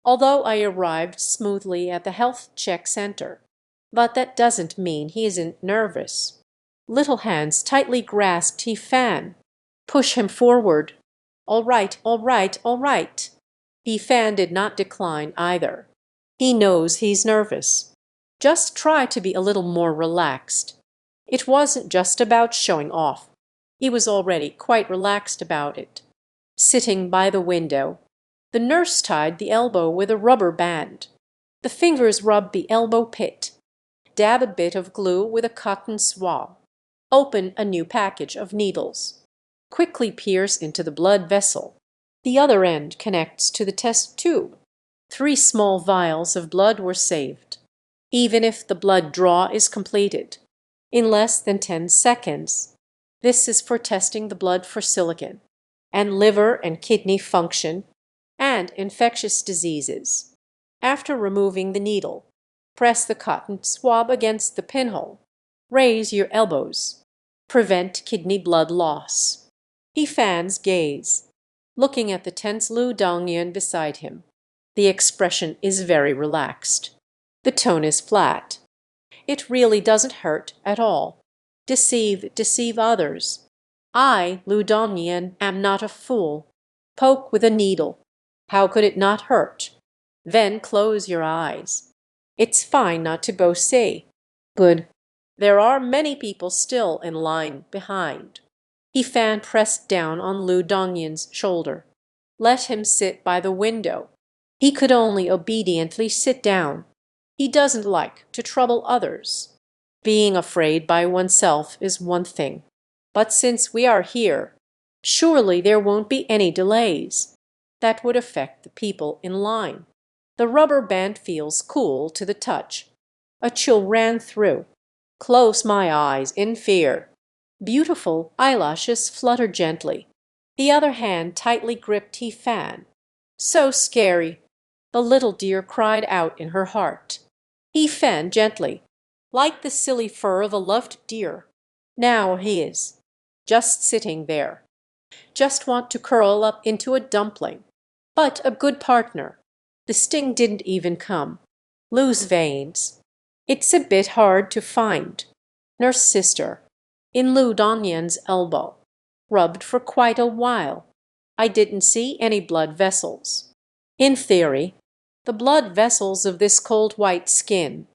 although I arrived smoothly at the health check center. But that doesn't mean he isn't nervous. Little hands tightly grasped He Fan. Push him forward. All right, all right, all right. He Fan did not decline either. He knows he's nervous. Just try to be a little more relaxed. It wasn't just about showing off. He was already quite relaxed about it. Sitting by the window, the nurse tied the elbow with a rubber band. The fingers rubbed the elbow pit. Dab a bit of glue with a cotton swab. Open a new package of needles. Quickly pierce into the blood vessel. The other end connects to the test tube. 3 small vials of blood were saved. Even if the blood draw is completed in less than 10 seconds. This is for testing the blood for silicon and liver and kidney function and infectious diseases. After removing the needle, press the cotton swab against the pinhole. Raise your elbows. Prevent kidney blood loss. He Fan's gaze, looking at the tense Lu Dongyan beside him. The expression is very relaxed. The tone is flat. It really doesn't hurt at all. Deceive others. I, Lu Dongyan, am not a fool. Poke with a needle. How could it not hurt? Then close your eyes. It's fine not to both say. Good. There are many people still in line behind. He Fan pressed down on Lu Dongyan's shoulder. Let him sit by the window. He could only obediently sit down. He doesn't like to trouble others. Being afraid by oneself is one thing. But since we are here, surely there won't be any delays. That would affect the people in line. The rubber band feels cool to the touch. A chill ran through. Close my eyes in fear. Beautiful eyelashes flutter gently. The other hand tightly gripped He Fan. So scary. The little dear cried out in her heart. He Fan gently, like the silly fur of a loved deer. Now he is just sitting there. Just want to curl up into a dumpling. But a good partner. The sting didn't even come. Loose veins. It's a bit hard to find. Nurse sister. In Lu Dongyan's elbow. Rubbed for quite a while. I didn't see any blood vessels. In theory, the blood vessels of this cold white skin.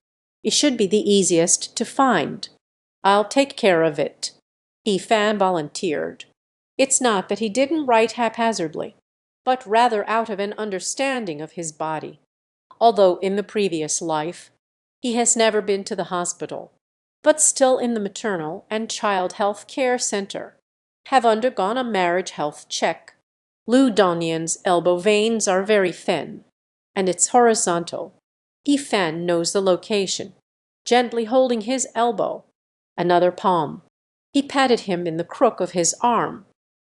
It should be the easiest to find. I'll take care of it. He Fan volunteered. It's not that he didn't write haphazardly, but rather out of an understanding of his body. Although in the previous life, he has never been to the hospital, but still in the maternal and child health care center, have undergone a marriage health check. Lu Dongyan's elbow veins are very thin, and it's horizontal. He Fan knows the location, gently holding his elbow, another palm. He patted him in the crook of his arm.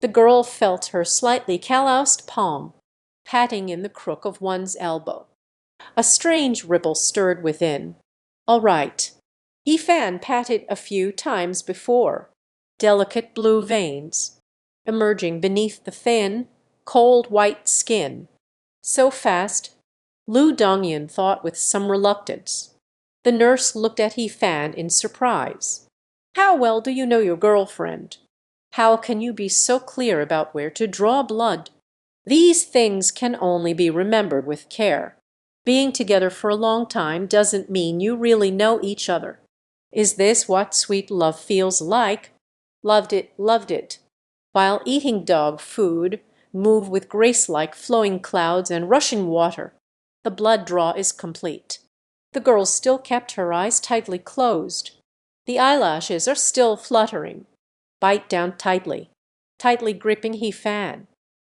The girl felt her slightly calloused palm, patting in the crook of one's elbow. A strange ripple stirred within. All right. He Fan patted a few times before. Delicate blue veins, emerging beneath the thin, cold white skin. So fast, Lu Dongyan thought with some reluctance. The nurse looked at He Fan in surprise. How well do you know your girlfriend? How can you be so clear about where to draw blood? These things can only be remembered with care. Being together for a long time doesn't mean you really know each other. Is this what sweet love feels like? Loved it. While eating dog food, move with grace like flowing clouds and rushing water. The blood draw is complete. The girl still kept her eyes tightly closed. The eyelashes are still fluttering. Bite down tightly, tightly gripping He Fan.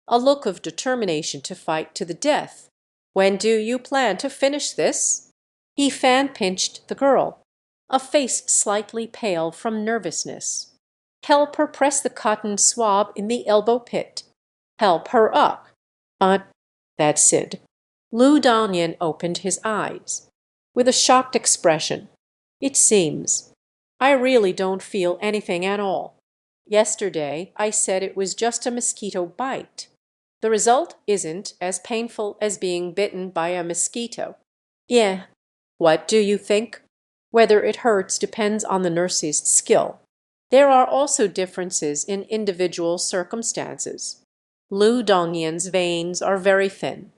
A look of determination to fight to the death. When do you plan to finish this? He Fan pinched the girl, a face slightly pale from nervousness. Help her press the cotton swab in the elbow pit. Help her up. That's it. Lu Dongyan opened his eyes with a shocked expression. It seems. I really don't feel anything at all. Yesterday I said it was just a mosquito bite. The result isn't as painful as being bitten by a mosquito. Yeah. What do you think? Whether it hurts depends on the nurse's skill. There are also differences in individual circumstances. Lu Dongyan's veins are very thin.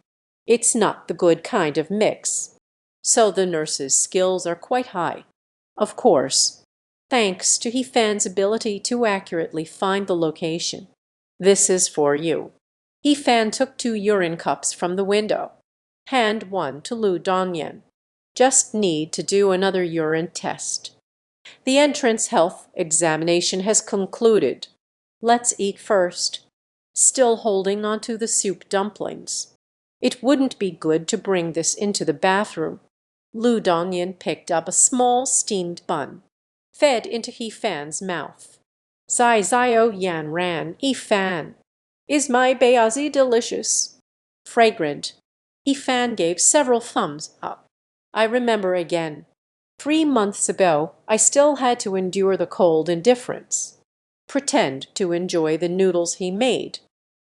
It's not the good kind of mix. So the nurse's skills are quite high. Of course, thanks to He Fan's ability to accurately find the location. This is for you. He Fan took 2 urine cups from the window. Hand one to Lu Dongyan. Just need to do another urine test. The entrance health examination has concluded. Let's eat first. Still holding onto the soup dumplings. It wouldn't be good to bring this into the bathroom. Lu Dongyan picked up a small steamed bun, fed into He Fan's mouth. Zai Zio Yan ran, He Fan. Is my bayazi delicious? Fragrant. He Fan gave several thumbs up. I remember again. 3 months ago, I still had to endure the cold indifference. Pretend to enjoy the noodles he made.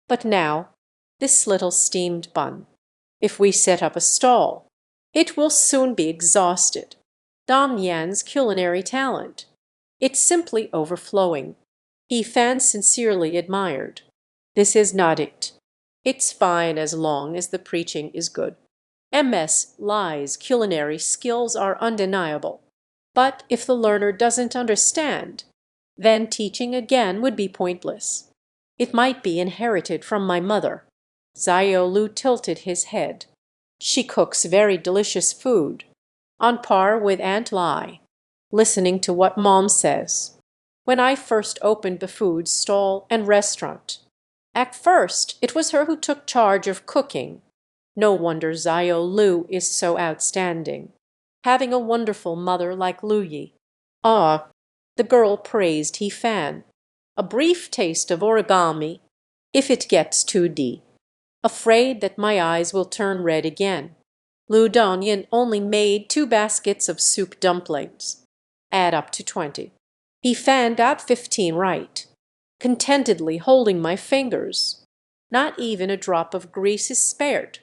But now, this little steamed bun. If we set up a stall, it will soon be exhausted. Dongyan's culinary talent. It's simply overflowing. He Fan sincerely admired. This is not it. It's fine as long as the preaching is good. MS Lai's culinary skills are undeniable. But if the learner doesn't understand, then teaching again would be pointless. It might be inherited from my mother. Zio Lu tilted his head. She cooks very delicious food, on par with Aunt Lai. Listening to what Mom says. When I first opened the food stall and restaurant, at first it was her who took charge of cooking. No wonder Zio Lu is so outstanding. Having a wonderful mother like Lu Yi. Ah, the girl praised He Fan. A brief taste of origami, if it gets too deep. Afraid that my eyes will turn red again. Lu Dongyan only made 2 baskets of soup dumplings. Add up to 20. He Fan got 15 right. Contentedly holding my fingers. Not even a drop of grease is spared.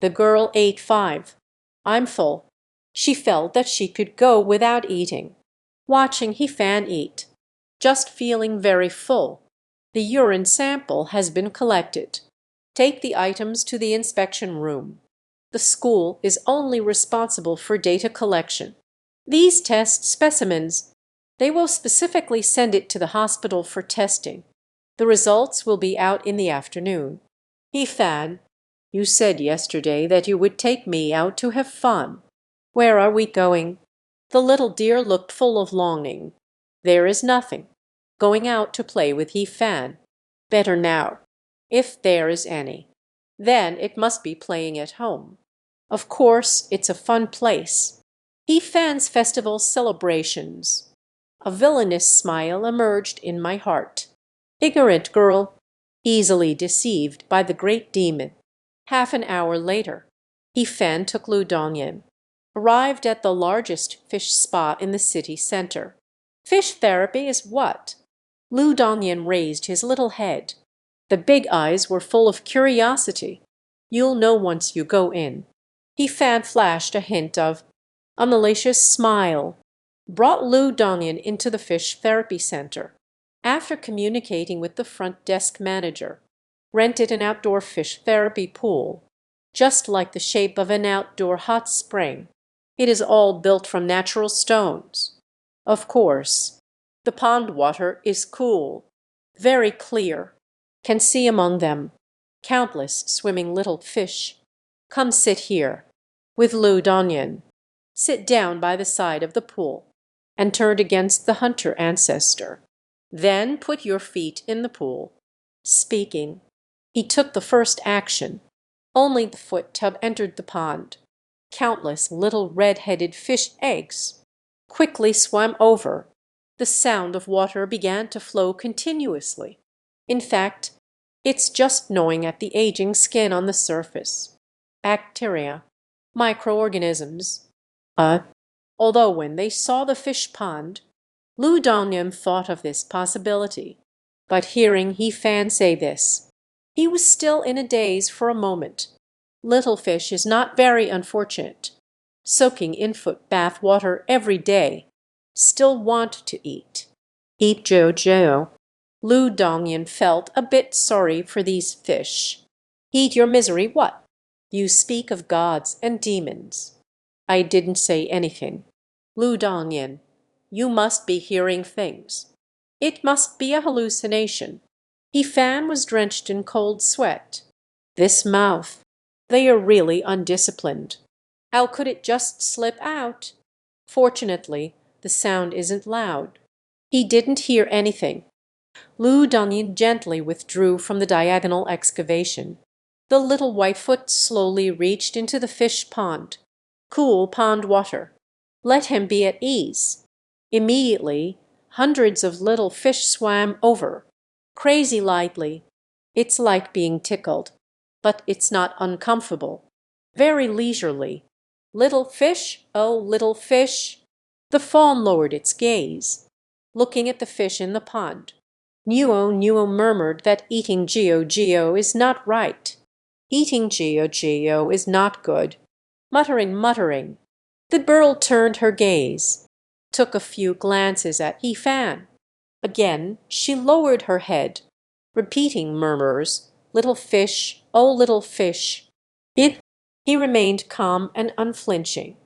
The girl ate 5. I'm full. She felt that she could go without eating. Watching He Fan eat. Just feeling very full. The urine sample has been collected. Take the items to the inspection room. The school is only responsible for data collection. These test specimens, they will specifically send it to the hospital for testing. The results will be out in the afternoon. He Fan, you said yesterday that you would take me out to have fun. Where are we going? The little dear looked full of longing. There is nothing. Going out to play with He Fan. Better now. If there is any. Then it must be playing at home. Of course, it's a fun place. He Fan's festival celebrations. A villainous smile emerged in my heart. Ignorant girl, easily deceived by the great demon. Half an hour later, He Fan took Lu Dongyan. Arrived at the largest fish spa in the city center. Fish therapy is what? Lu Dongyan raised his little head. The big eyes were full of curiosity. You'll know once you go in. He Fan flashed a hint of a malicious smile. Brought Lu Dongyan into the fish therapy center. After communicating with the front desk manager, rented an outdoor fish therapy pool, just like the shape of an outdoor hot spring. It is all built from natural stones. Of course, the pond water is cool, very clear. Can see among them countless swimming little fish. Come sit here with Lu Dongyan. Sit down by the side of the pool. and turned against the hunter ancestor. Then put your feet in the pool. Speaking, he took the first action. Only the foot tub entered the pond. Countless little red-headed fish eggs quickly swam over. The sound of water began to flow continuously. In fact, it's just gnawing at the aging skin on the surface. Bacteria, microorganisms. Although when they saw the fish pond, Lu Dongyan thought of this possibility. But hearing He Fan say this, he was still in a daze for a moment. Little fish is not very unfortunate. Soaking in foot bath water every day, still want to eat. Eat Jojo. Lu Dongyan felt a bit sorry for these fish. Eat your misery what? You speak of gods and demons. I didn't say anything. Lu Dongyan, you must be hearing things. It must be a hallucination. He Fan was drenched in cold sweat. This mouth, they are really undisciplined. How could it just slip out? Fortunately, the sound isn't loud. He didn't hear anything. Lu Dongyan gently withdrew from the diagonal excavation. The little white foot slowly reached into the fish pond. Cool pond water. Let him be at ease. Immediately, hundreds of little fish swam over. Crazy lightly. It's like being tickled, but it's not uncomfortable. Very leisurely. Little fish, oh little fish. The fawn lowered its gaze, looking at the fish in the pond. Nuo murmured that eating Geo is not right. Eating Geo is not good. Muttering. The girl turned her gaze, took a few glances at He Fan. Again she lowered her head, repeating murmurs, little fish, oh little fish. He remained calm and unflinching.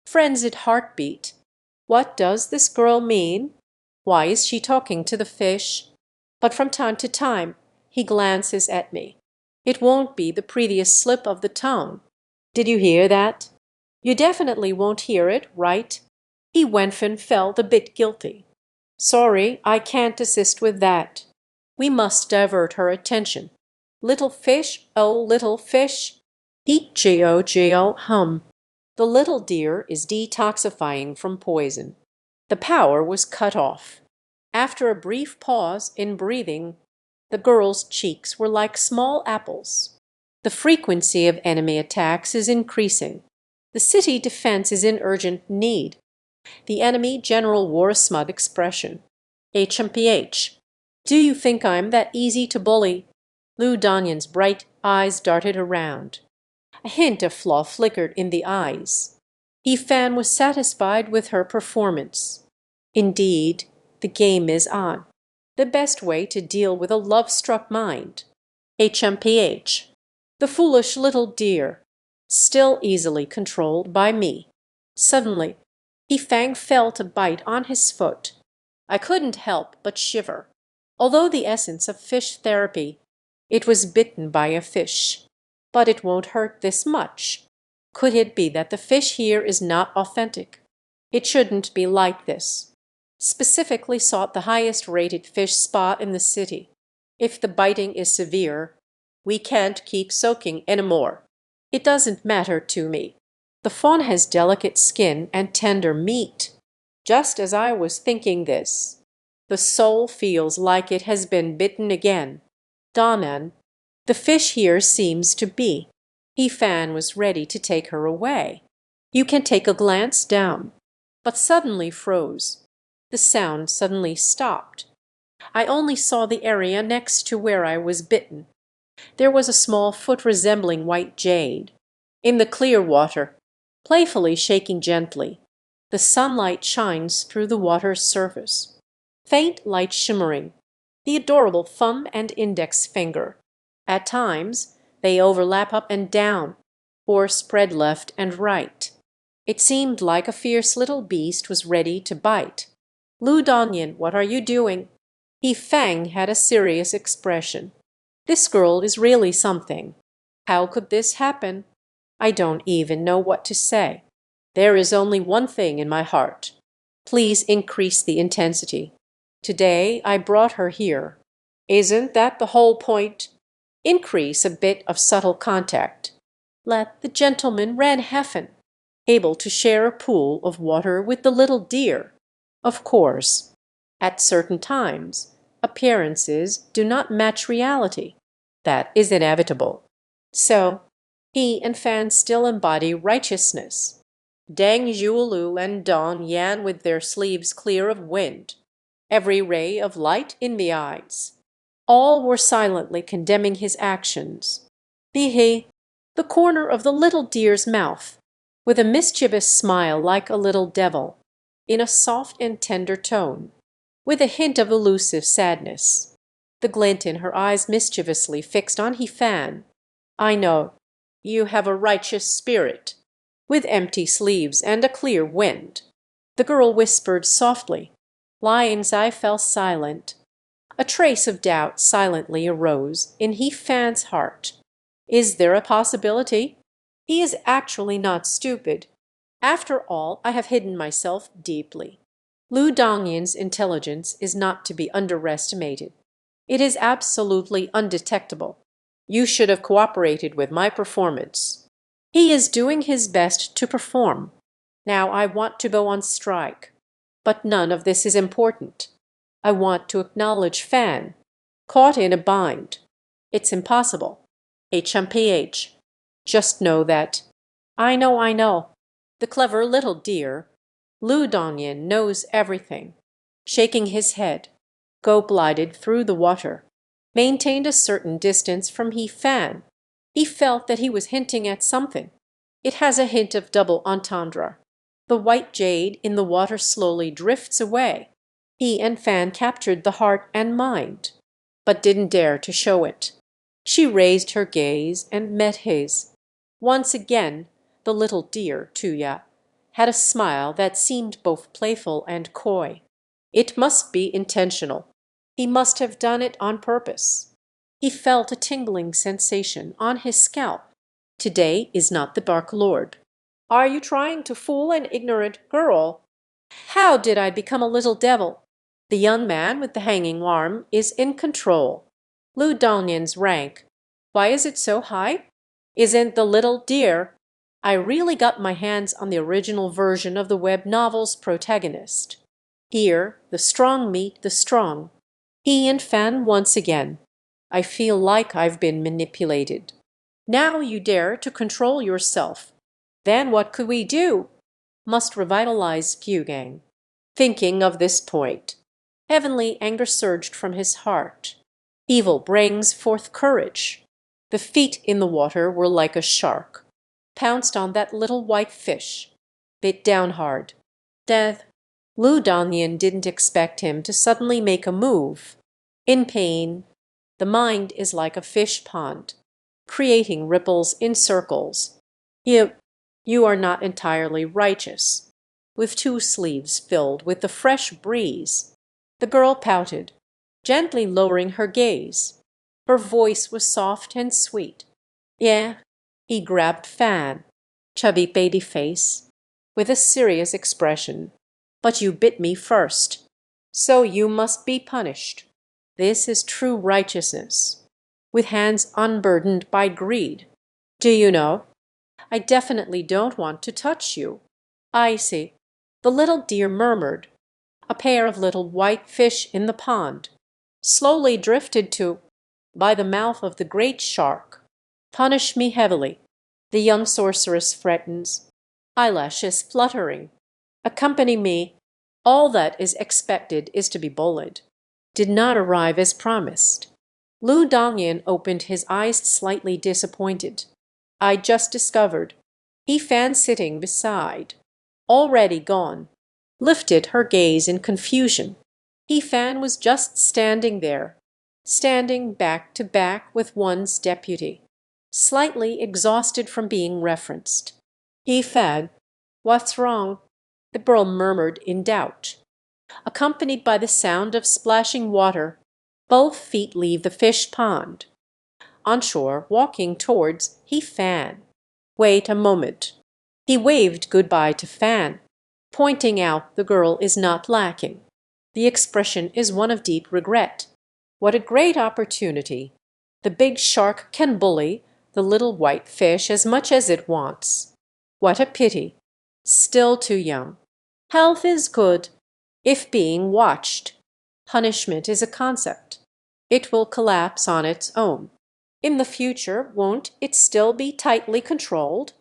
Frenzied heartbeat. What does this girl mean? Why is she talking to the fish? But from time to time he glances at me. It won't be the previous slip of the tongue. Did you hear that? You definitely won't hear it, right? He Wenfen felt a bit guilty. Sorry, I can't assist with that. We must divert her attention. Little fish, oh little fish. Eat Geo, hum. The little deer is detoxifying from poison. The power was cut off. After a brief pause in breathing, the girl's cheeks were like small apples. The frequency of enemy attacks is increasing. The city defense is in urgent need. The enemy general wore a smug expression. HMPH. Do you think I'm that easy to bully? Lu Dongyan's bright eyes darted around. A hint of flaw flickered in the eyes. He Fan was satisfied with her performance. Indeed, the game is on. The best way to deal with a love-struck mind. HMPH. The foolish little dear. Still easily controlled by me. Suddenly, He Fan felt a bite on his foot. I couldn't help but shiver. Although the essence of fish therapy, it was bitten by a fish. But it won't hurt this much. Could it be that the fish here is not authentic? It shouldn't be like this. Specifically sought the highest rated fish spot in the city. If the biting is severe, we can't keep soaking anymore. It doesn't matter to me. The fawn has delicate skin and tender meat. Just as I was thinking this, the soul feels like it has been bitten again. Danan, the fish here seems to be. He Fan was ready to take her away. You can take a glance down, but suddenly froze. The sound suddenly stopped. I only saw the area next to where I was bitten. There was a small foot resembling white jade. In the clear water, playfully shaking gently, the sunlight shines through the water's surface. Faint light shimmering, the adorable thumb and index finger. At times, they overlap up and down, or spread left and right. It seemed like a fierce little beast was ready to bite. Lu Dongyan, what are you doing? He Fan had a serious expression. This girl is really something. How could this happen? I don't even know what to say. There is only one thing in my heart. Please increase the intensity. Today I brought her here. Isn't that the whole point? Increase a bit of subtle contact. Let the gentleman Heffen, able to share a pool of water with the little deer. Of course, at certain times, appearances do not match reality. That is inevitable. So, he and Fan still embody righteousness. Deng Zhuolu and Dongyan with their sleeves clear of wind, every ray of light in the eyes. All were silently condemning his actions. He, the corner of the little deer's mouth, with a mischievous smile like a little devil, in a soft and tender tone, with a hint of elusive sadness. The glint in her eyes mischievously fixed on He Fan. I know, you have a righteous spirit, with empty sleeves and a clear wind. The girl whispered softly. Lion's Eye fell silent. A trace of doubt silently arose in He Fan's heart. Is there a possibility? He is actually not stupid. After all, I have hidden myself deeply. Lu Dongyan's intelligence is not to be underestimated. It is absolutely undetectable. You should have cooperated with my performance. He is doing his best to perform. Now I want to go on strike. But none of this is important. I want to acknowledge Fan, caught in a bind. It's impossible. HMPH. Just know that. I know. The clever little dear. Lu Dongyan knows everything. Shaking his head, Go glided through the water, maintained a certain distance from He Fan. He felt that he was hinting at something. It has a hint of double entendre. The white jade in the water slowly drifts away. He and Fan captured the heart and mind, but didn't dare to show it. She raised her gaze and met his. Once again, the little dear, Tuya, had a smile that seemed both playful and coy. It must be intentional. He must have done it on purpose. He felt a tingling sensation on his scalp. Today is not the Bark Lord. Are you trying to fool an ignorant girl? How did I become a little devil? The young man with the hanging arm is in control. Lu Dongyan's rank. Why is it so high? Isn't the little dear? I really got my hands on the original version of the web novel's protagonist. Here, the strong meet the strong. He and Fan once again. I feel like I've been manipulated. Now you dare to control yourself. Then what could we do? Must revitalize Gyugang. Thinking of this point, heavenly anger surged from his heart. Evil brings forth courage. The feet in the water were like a shark. Pounced on that little white fish. Bit down hard. Death. Lu Dongyan didn't expect him to suddenly make a move. In pain, the mind is like a fish pond, creating ripples in circles. You are not entirely righteous. With two sleeves filled with the fresh breeze, the girl pouted, gently lowering her gaze. Her voice was soft and sweet. Yeah, he grabbed Fan, chubby baby face, with a serious expression. But you bit me first, so you must be punished. This is true righteousness, with hands unburdened by greed. Do you know? I definitely don't want to touch you. I see. The little deer murmured. A pair of little white fish in the pond, slowly drifted to, by the mouth of the great shark. Punish me heavily. The young sorceress threatens, eyelashes fluttering. Accompany me. All that is expected is to be bullied. Did not arrive as promised. Lu Dongyan opened his eyes slightly disappointed. I just discovered. He Fan sitting beside, already gone, lifted her gaze in confusion. He Fan was just standing there, standing back to back with one's deputy, slightly exhausted from being referenced. He Fan, what's wrong? The girl murmured in doubt. Accompanied by the sound of splashing water, both feet leave the fish pond. On shore, walking towards He Fan. Wait a moment. He waved goodbye to Fan. pointing out the girl is not lacking. The expression is one of deep regret. What a great opportunity! The big shark can bully the little white fish as much as it wants. What a pity! Still too young. Health is good, if being watched. Punishment is a concept. It will collapse on its own. In the future, won't it still be tightly controlled?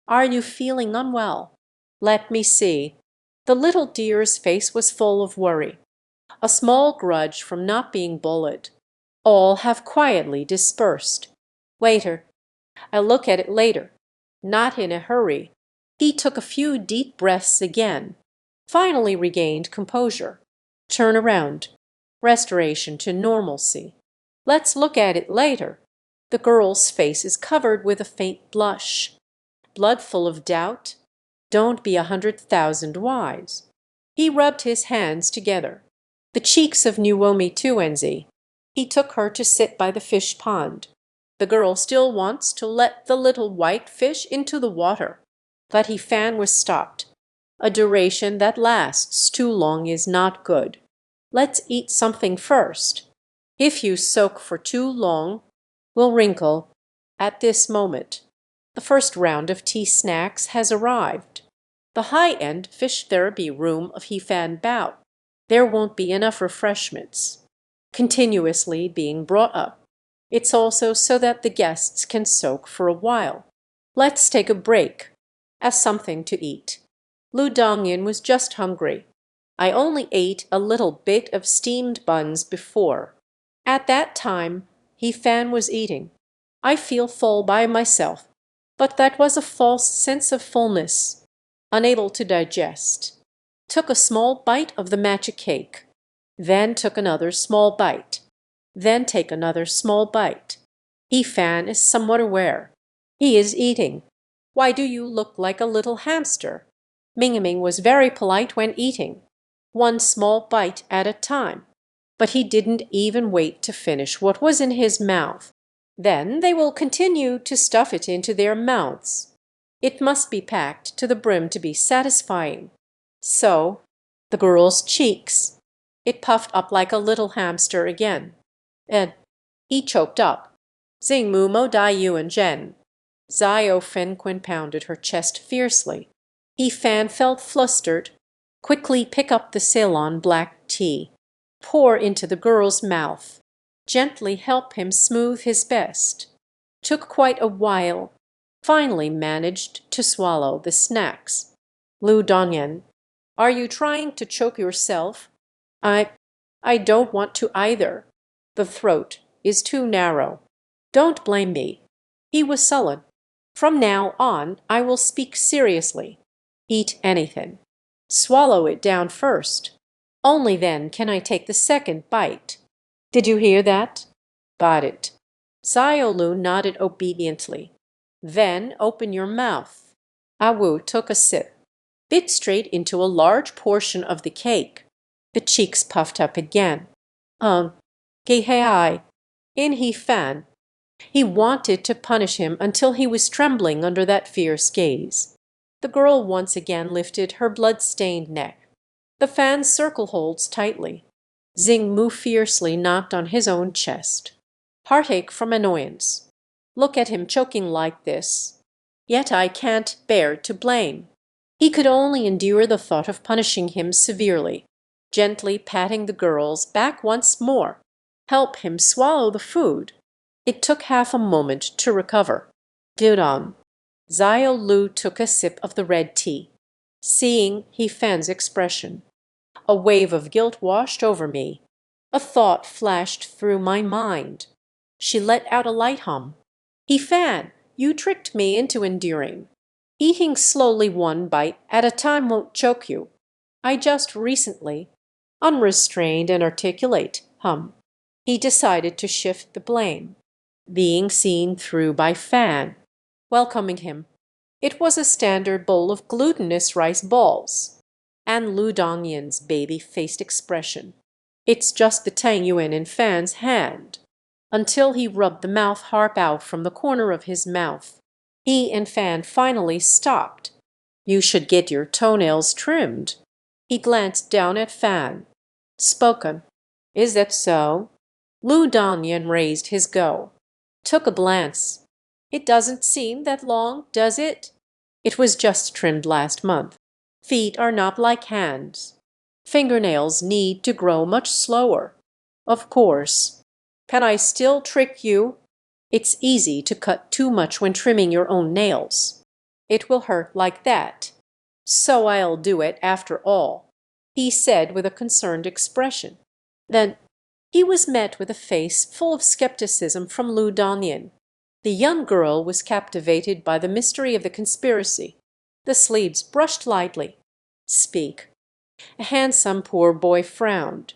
Are you feeling unwell? Let me see. The little deer's face was full of worry. A small grudge from not being bullied. All have quietly dispersed. Waiter, I'll look at it later. Not in a hurry. He took a few deep breaths again, finally regained composure. Turn around. Restoration to normalcy. Let's look at it later. The girl's face is covered with a faint blush. Blood full of doubt? Don't be 100,000 wise. He rubbed his hands together. The cheeks of Nuomi Tuenzi. He took her to sit by the fish pond. The girl still wants to let the little white fish into the water. But Fan was stopped. A duration that lasts too long is not good. Let's eat something first. If you soak for too long, will wrinkle. At this moment, the first round of tea snacks has arrived. The high-end fish therapy room of Fan bowed. There won't be enough refreshments. Continuously being brought up. It's also so that the guests can soak for a while. Let's take a break. As something to eat. Lu Dongyan was just hungry. I only ate a little bit of steamed buns before. At that time, Fan was eating. I feel full by myself, but that was a false sense of fullness. Unable to digest. Took a small bite of the matcha cake. Then took another small bite. Then take another small bite. Fan is somewhat aware. He is eating. Why do you look like a little hamster? Mingming was very polite when eating. One small bite at a time. But he didn't even wait to finish what was in his mouth. Then they will continue to stuff it into their mouths. It must be packed to the brim to be satisfying. So, the girl's cheeks. It puffed up like a little hamster again. And he choked up. Xing mu mo dai yuan zhen. Zio Fenquin pounded her chest fiercely. Fan felt flustered. Quickly pick up the Ceylon black tea. Pour into the girl's mouth. Gently help him smooth his best. Took quite a while. Finally managed to swallow the snacks. Lu Dongyan, are you trying to choke yourself? I don't want to either. The throat is too narrow. Don't blame me. He was sullen. From now on, I will speak seriously. Eat anything. Swallow it down first. Only then can I take the second bite. Did you hear that? Got it. Xiaolu nodded obediently. Then open your mouth. Awu took a sip. Bit straight into a large portion of the cake. The cheeks puffed up again. Gehai. In Fan. He wanted to punish him until he was trembling under that fierce gaze. The girl once again lifted her blood-stained neck. The Fan circle holds tightly. Xing Mu fiercely knocked on his own chest. Heartache from annoyance. Look at him choking like this. Yet I can't bear to blame. He could only endure the thought of punishing him severely. Gently patting the girl's back once more. Help him swallow the food. It took half a moment to recover. Dudon. Zio Lu took a sip of the red tea. Seeing Fan's expression. A wave of guilt washed over me. A thought flashed through my mind. She let out a light hum. Fan, you tricked me into enduring. Eating slowly one bite at a time won't choke you. I just recently, unrestrained and articulate, He decided to shift the blame. Being seen through by Fan, welcoming him. It was a standard bowl of glutinous rice balls. And Lu Dongyan's baby-faced expression. It's just the Tang Yuan in Fan's hand. Until he rubbed the mouth harp out from the corner of his mouth. He and Fan finally stopped. You should get your toenails trimmed. He glanced down at Fan. Spoken. Is that so? Lu Dongyan raised his go. Took a glance. It doesn't seem that long, does it? It was just trimmed last month. Feet are not like hands. Fingernails need to grow much slower. Of course. Can I still trick you? It's easy to cut too much when trimming your own nails. It will hurt like that. So I'll do it after all, he said with a concerned expression. Then he was met with a face full of skepticism from Lu Dongyan. The young girl was captivated by the mystery of the conspiracy. The sleeves brushed lightly. Speak. A handsome poor boy frowned,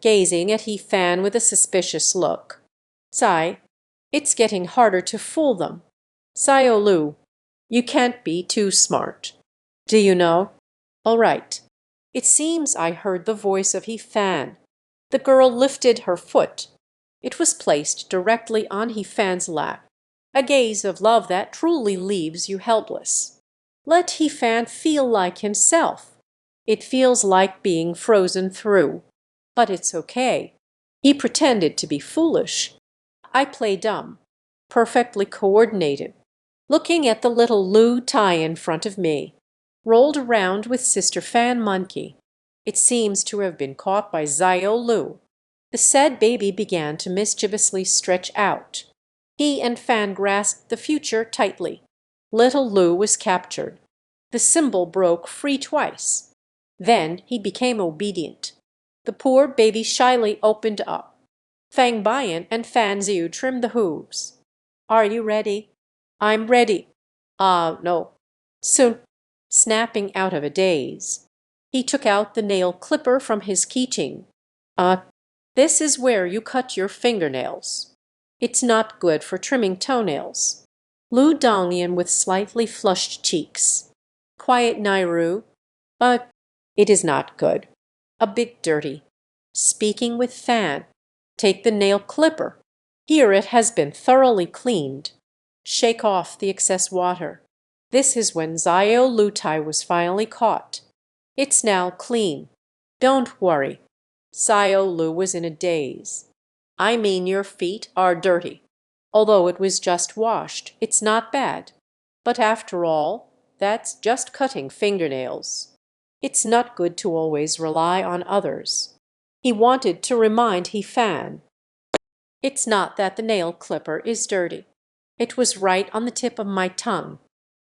gazing at Fan with a suspicious look. Sigh. It's getting harder to fool them. Xiao Lu, you can't be too smart. Do you know? All right. It seems I heard the voice of Fan. The girl lifted her foot. It was placed directly on Fan's lap, a gaze of love that truly leaves you helpless. Let Fan feel like himself. It feels like being frozen through. But it's okay. He pretended to be foolish. I play dumb, perfectly coordinated, looking at the little Lu tie in front of me, rolled around with Sister Fan Monkey. It seems to have been caught by Xiao Lu. The sad baby began to mischievously stretch out. He and Fan grasped the future tightly. Little Lu was captured. The symbol broke free twice. Then he became obedient. The poor baby shyly opened up. Fang Bian and Fan Xiu trimmed the hooves. Are you ready? I'm ready. No. Soon. Snapping out of a daze. He took out the nail clipper from his keychain. This is where you cut your fingernails. It's not good for trimming toenails. Lu Dongyan with slightly flushed cheeks. Quiet, Nairu. But it is not good. A bit dirty. Speaking with Fan. Take the nail clipper. Here it has been thoroughly cleaned. Shake off the excess water. This is when Xiao Lu Tai was finally caught. It's now clean. Don't worry. Xiao Lu was in a daze. I mean, your feet are dirty. Although it was just washed, it's not bad. But after all, that's just cutting fingernails. It's not good to always rely on others. He wanted to remind Fan. It's not that the nail clipper is dirty. It was right on the tip of my tongue.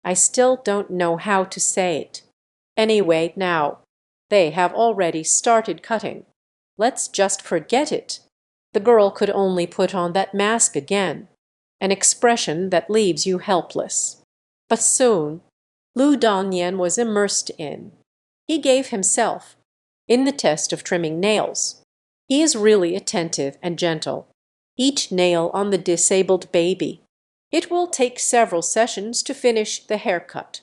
I still don't know how to say it. Anyway, now, they have already started cutting. Let's just forget it. The girl could only put on that mask again, an expression that leaves you helpless. But soon, Lu Dongyan was immersed in. He gave himself, in the test of trimming nails. He is really attentive and gentle. Each nail on the disabled baby. It will take several sessions to finish the haircut.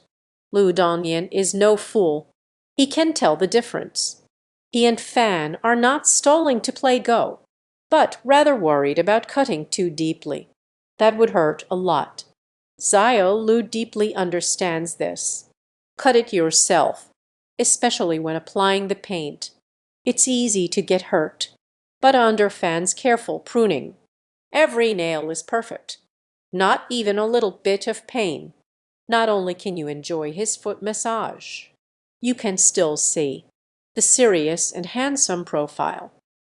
Lu Dongyan is no fool. He can tell the difference. He and Fan are not stalling to play go, but rather worried about cutting too deeply. That would hurt a lot. Xiao Lu deeply understands this. Cut it yourself, especially when applying the paint. It's easy to get hurt, but under Fan's careful pruning, every nail is perfect. Not even a little bit of pain. Not only can you enjoy his foot massage, you can still see the serious and handsome profile.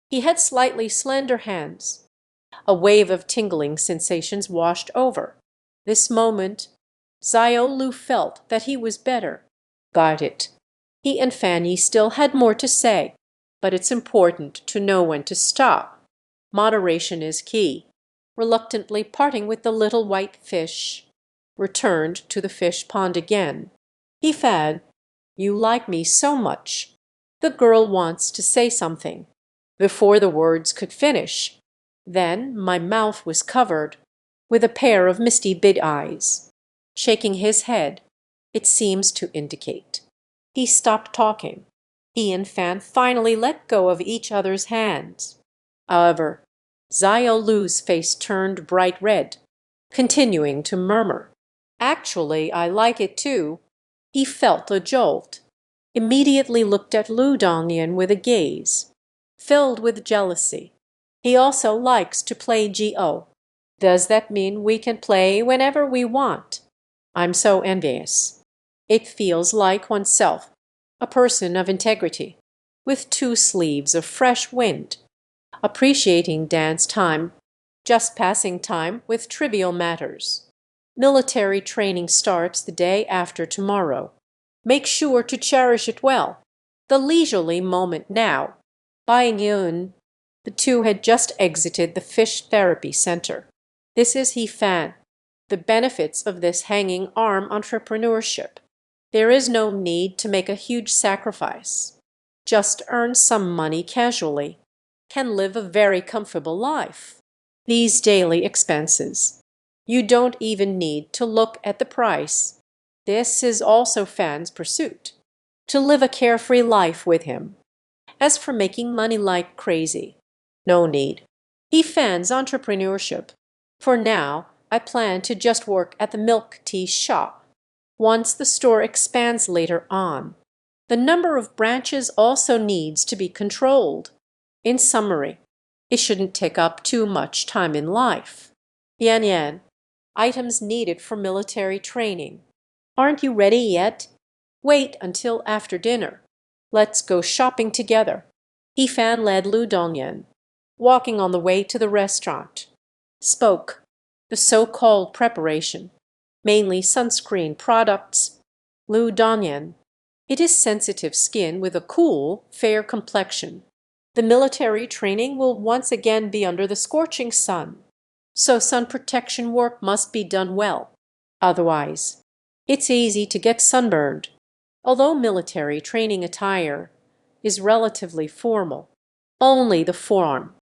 He had slightly slender hands. A wave of tingling sensations washed over. This moment, Xiao Lu felt that he was better. Got it. He and Fanny still had more to say, but it's important to know when to stop. Moderation is key. Reluctantly parting with the little white fish, returned to the fish pond again. Fan, you like me so much. The girl wants to say something. Before the words could finish, then my mouth was covered with a pair of misty big eyes. Shaking his head, it seems to indicate. He stopped talking. He and Fan finally let go of each other's hands. However, Xiao Lu's face turned bright red, continuing to murmur. Actually, I like it too. He felt a jolt, immediately looked at Lu Dongyan with a gaze filled with jealousy. He also likes to play Go. Does that mean we can play whenever we want? I'm so envious. It feels like oneself, a person of integrity, with two sleeves of fresh wind, appreciating dance time, just passing time with trivial matters. Military training starts the day after tomorrow. Make sure to cherish it well. The leisurely moment now. Buying in. The two had just exited the fish therapy center. This is He Fan. The benefits of this hanging arm entrepreneurship. There is no need to make a huge sacrifice. Just earn some money casually. Can live a very comfortable life. These daily expenses. You don't even need to look at the price. This is also Fan's pursuit. To live a carefree life with him. As for making money like crazy, no need. He Fan's entrepreneurship. For now, I plan to just work at the milk tea shop. Once the store expands later on, the number of branches also needs to be controlled. In summary, it shouldn't take up too much time in life. Yan. Items needed for military training. Aren't you ready yet? Wait until after dinner. Let's go shopping together. He Fan led Lu Dongyan, walking on the way to the restaurant. Spoke. The so-called preparation, mainly sunscreen products. Lu Dongyan. It is sensitive skin with a cool, fair complexion. The military training will once again be under the scorching sun, so sun protection work must be done well. Otherwise, it's easy to get sunburned. Although military training attire is relatively formal, only the forearm,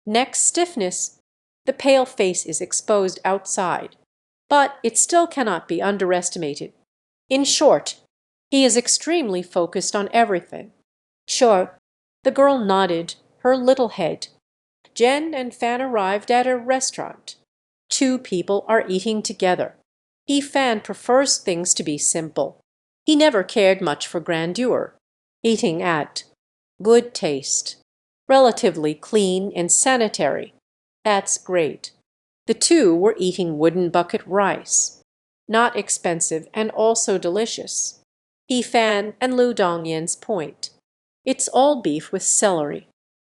neck stiffness, the pale face is exposed outside, but it still cannot be underestimated. In short, he is extremely focused on everything. Sure. The girl nodded her little head. Jen and Fan arrived at a restaurant. Two people are eating together. He Fan prefers things to be simple. He never cared much for grandeur. Eating at good taste, relatively clean and sanitary. That's great. The two were eating wooden bucket rice. Not expensive and also delicious. He Fan and Lu Dongyan's point. It's all beef with celery.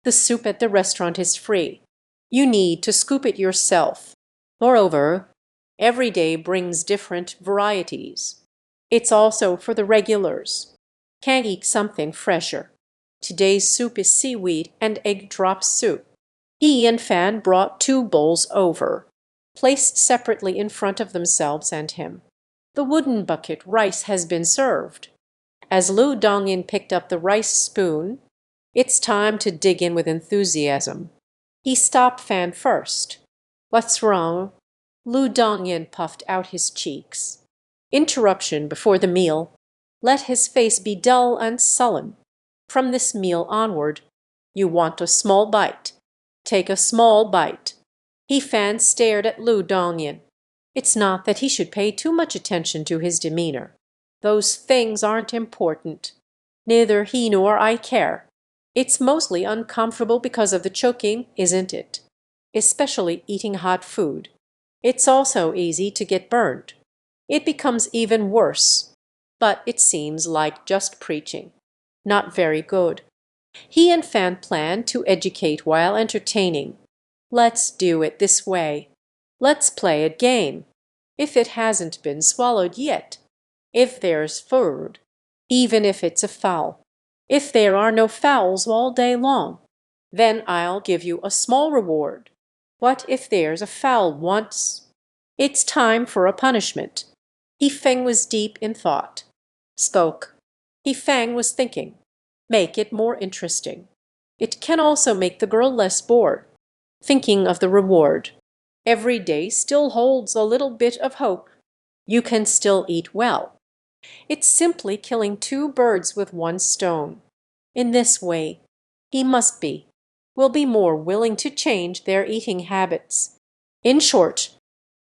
The soup at the restaurant is free. You need to scoop it yourself. Moreover, every day brings different varieties. It's also for the regulars. Can't eat something fresher. Today's soup is seaweed and egg drop soup. He and Fan brought two bowls over, placed separately in front of themselves and him. The wooden bucket rice has been served. As Lu Dongyan picked up the rice spoon, it's time to dig in with enthusiasm. He stopped Fan first. What's wrong? Lu Dongyan puffed out his cheeks. Interruption before the meal. Let his face be dull and sullen. From this meal onward, you want a small bite. Take a small bite. He Fan stared at Lu Dongyan. It's not that he should pay too much attention to his demeanor. Those things aren't important. Neither he nor I care. It's mostly uncomfortable because of the choking, isn't it? Especially eating hot food. It's also easy to get burned. It becomes even worse. But it seems like just preaching. Not very good. He and Fan plan to educate while entertaining. Let's do it this way. Let's play a game. If it hasn't been swallowed yet. If there's food. Even if it's a fowl. If there are no fowls all day long. Then I'll give you a small reward. What if there's a fowl once? It's time for a punishment. He Feng was deep in thought. Spoke. He Feng was thinking. Make it more interesting. It can also make the girl less bored. Thinking of the reward. Every day still holds a little bit of hope. You can still eat well. It's simply killing two birds with one stone. In this way, he will be more willing to change their eating habits. In short,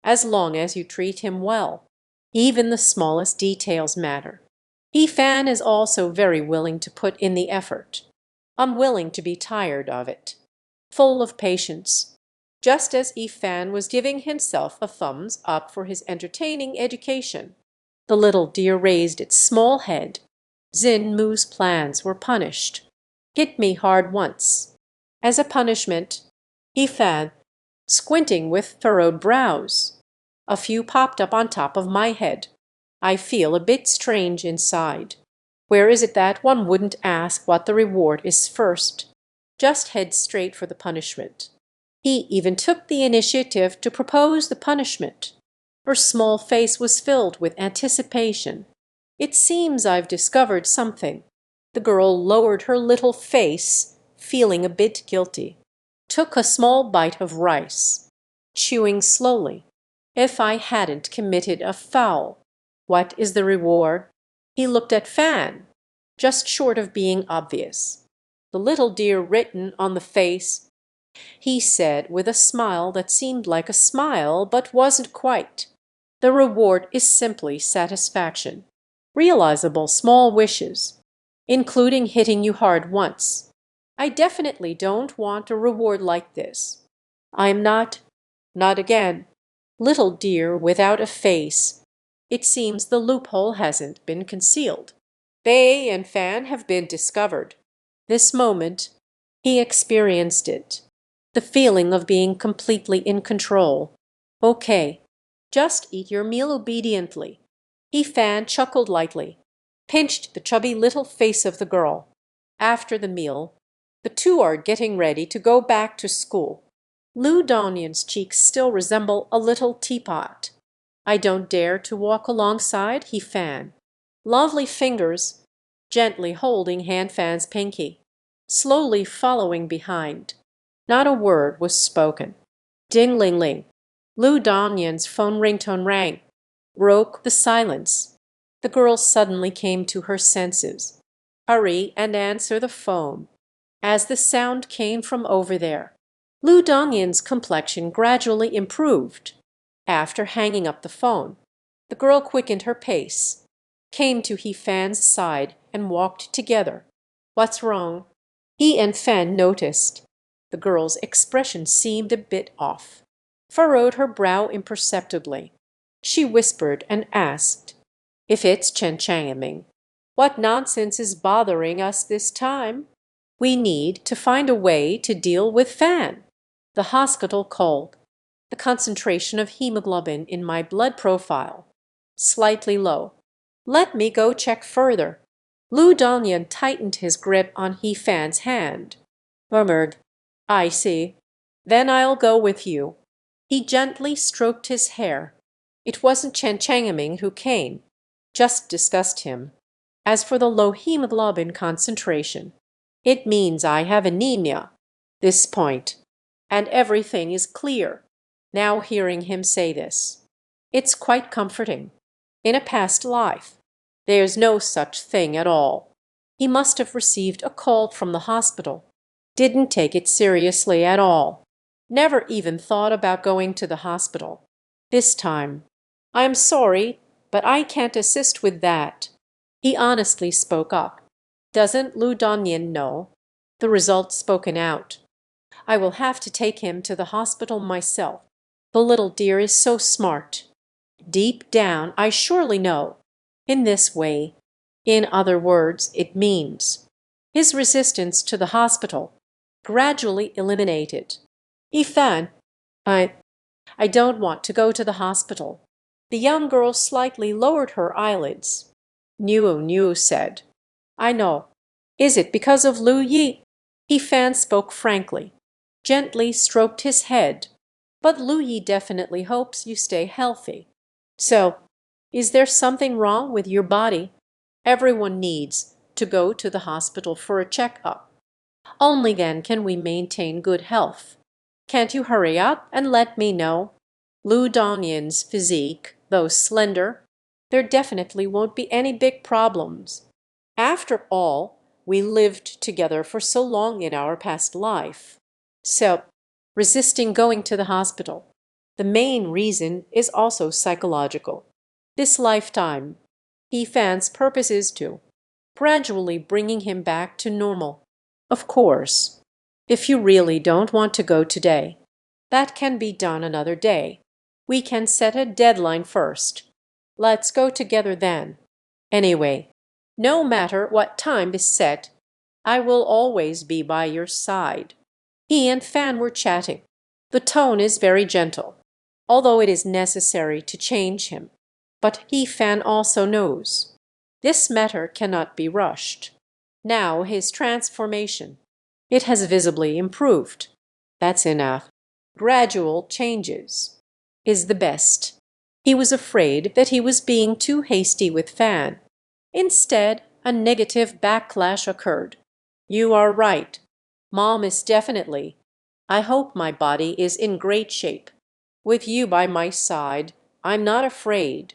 as long as you treat him well, even the smallest details matter. Fan is also very willing to put in the effort, unwilling to be tired of it, full of patience, just as Fan was giving himself a thumbs up for his entertaining education. The little deer raised its small head. Xin Mu's plans were punished. Hit me hard once. As a punishment, Fan, squinting with furrowed brows. A few popped up on top of my head. I feel a bit strange inside. Where is it that one wouldn't ask what the reward is first? Just head straight for the punishment. He even took the initiative to propose the punishment. Her small face was filled with anticipation. It seems I've discovered something. The girl lowered her little face, feeling a bit guilty. Took a small bite of rice, chewing slowly. If I hadn't committed a foul, what is the reward? He looked at Fan, just short of being obvious. The little deer written on the face, he said with a smile that seemed like a smile but wasn't quite. The reward is simply satisfaction. Realizable small wishes, including hitting you hard once. I definitely don't want a reward like this. I'm not again. Little deer without a face. It seems the loophole hasn't been concealed. They and Fan have been discovered. This moment, he experienced it. The feeling of being completely in control. Okay, just eat your meal obediently. Fan chuckled lightly, pinched the chubby little face of the girl. After the meal, the two are getting ready to go back to school. Lu Dongyan's cheeks still resemble a little teapot. I don't dare to walk alongside Fan. Lovely fingers, gently holding Fan's pinky, slowly following behind. Not a word was spoken. Ding-ling-ling. Lu Dongyan's phone ringtone rang, broke the silence. The girl suddenly came to her senses. Hurry and answer the phone. As the sound came from over there, Lu Dongyan's complexion gradually improved. After hanging up the phone, the girl quickened her pace, came to Fan's side and walked together. What's wrong? He and Fan noticed. The girl's expression seemed a bit off, furrowed her brow imperceptibly. She whispered and asked, "If it's Chen Changming, what nonsense is bothering us this time? We need to find a way to deal with Fan." The hospital called. The concentration of hemoglobin in my blood profile, slightly low. Let me go check further. Lu Dongyan tightened his grip on Fan's hand. Murmured, "I see. Then I'll go with you." He gently stroked his hair. It wasn't Chen Changming who came, just discussed him. As for the low hemoglobin concentration, it means I have anemia. This point. And everything is clear. Now hearing him say this, it's quite comforting. In a past life, there's no such thing at all. He must have received a call from the hospital. Didn't take it seriously at all. Never even thought about going to the hospital. This time, "I'm sorry, but I can't assist with that." He honestly spoke up. Doesn't Lu Dongyan know? The result spoken out. I will have to take him to the hospital myself. The little dear is so smart. Deep down, I surely know. In this way, in other words, it means his resistance to the hospital gradually eliminated. Fan, I don't want to go to the hospital. The young girl slightly lowered her eyelids. Nu said, "I know. Is it because of Lu Yi?" Fan spoke frankly, gently stroked his head. "But Lu Yi definitely hopes you stay healthy. So, is there something wrong with your body? Everyone needs to go to the hospital for a checkup. Only then can we maintain good health. Can't you hurry up and let me know?" Lu Dongyan's physique, though slender, there definitely won't be any big problems. After all, we lived together for so long in our past life. So, resisting going to the hospital, the main reason is also psychological. This lifetime, Fan's purpose is to gradually bringing him back to normal. Of course, if you really don't want to go today, that can be done another day. We can set a deadline first. Let's go together then. Anyway, no matter what time is set, I will always be by your side. He and Fan were chatting. The tone is very gentle, although it is necessary to change him. But Fan also knows. This matter cannot be rushed. Now his transformation. It has visibly improved. That's enough. Gradual changes is the best. He was afraid that he was being too hasty with Fan. Instead, a negative backlash occurred. You are right. Mom is definitely. I hope my body is in great shape. With you by my side, I'm not afraid.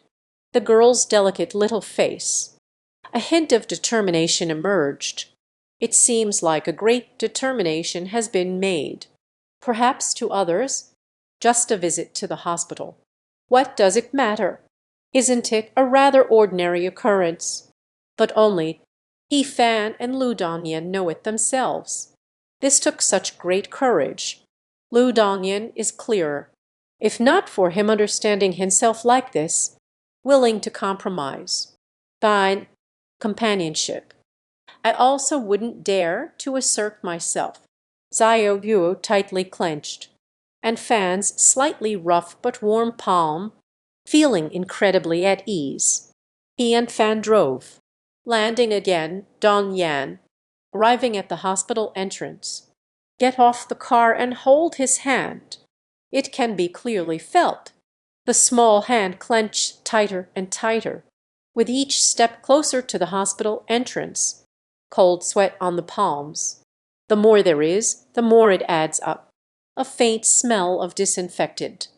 The girl's delicate little face. A hint of determination emerged. It seems like a great determination has been made. Perhaps to others, just a visit to the hospital. What does it matter? Isn't it a rather ordinary occurrence? But only Fan and Lu Dongyan know it themselves. This took such great courage. Lu Dongyan is clearer. If not for him understanding himself like this, willing to compromise. Fine. Companionship. I also wouldn't dare to assert myself. Xiao Yu tightly clenched, and Fan's slightly rough but warm palm, feeling incredibly at ease. He and Fan drove, landing again Dongyan, arriving at the hospital entrance. Get off the car and hold his hand. It can be clearly felt. The small hand clenched tighter and tighter, with each step closer to the hospital entrance. Cold sweat on the palms. The more there is, the more it adds up. A faint smell of disinfectant.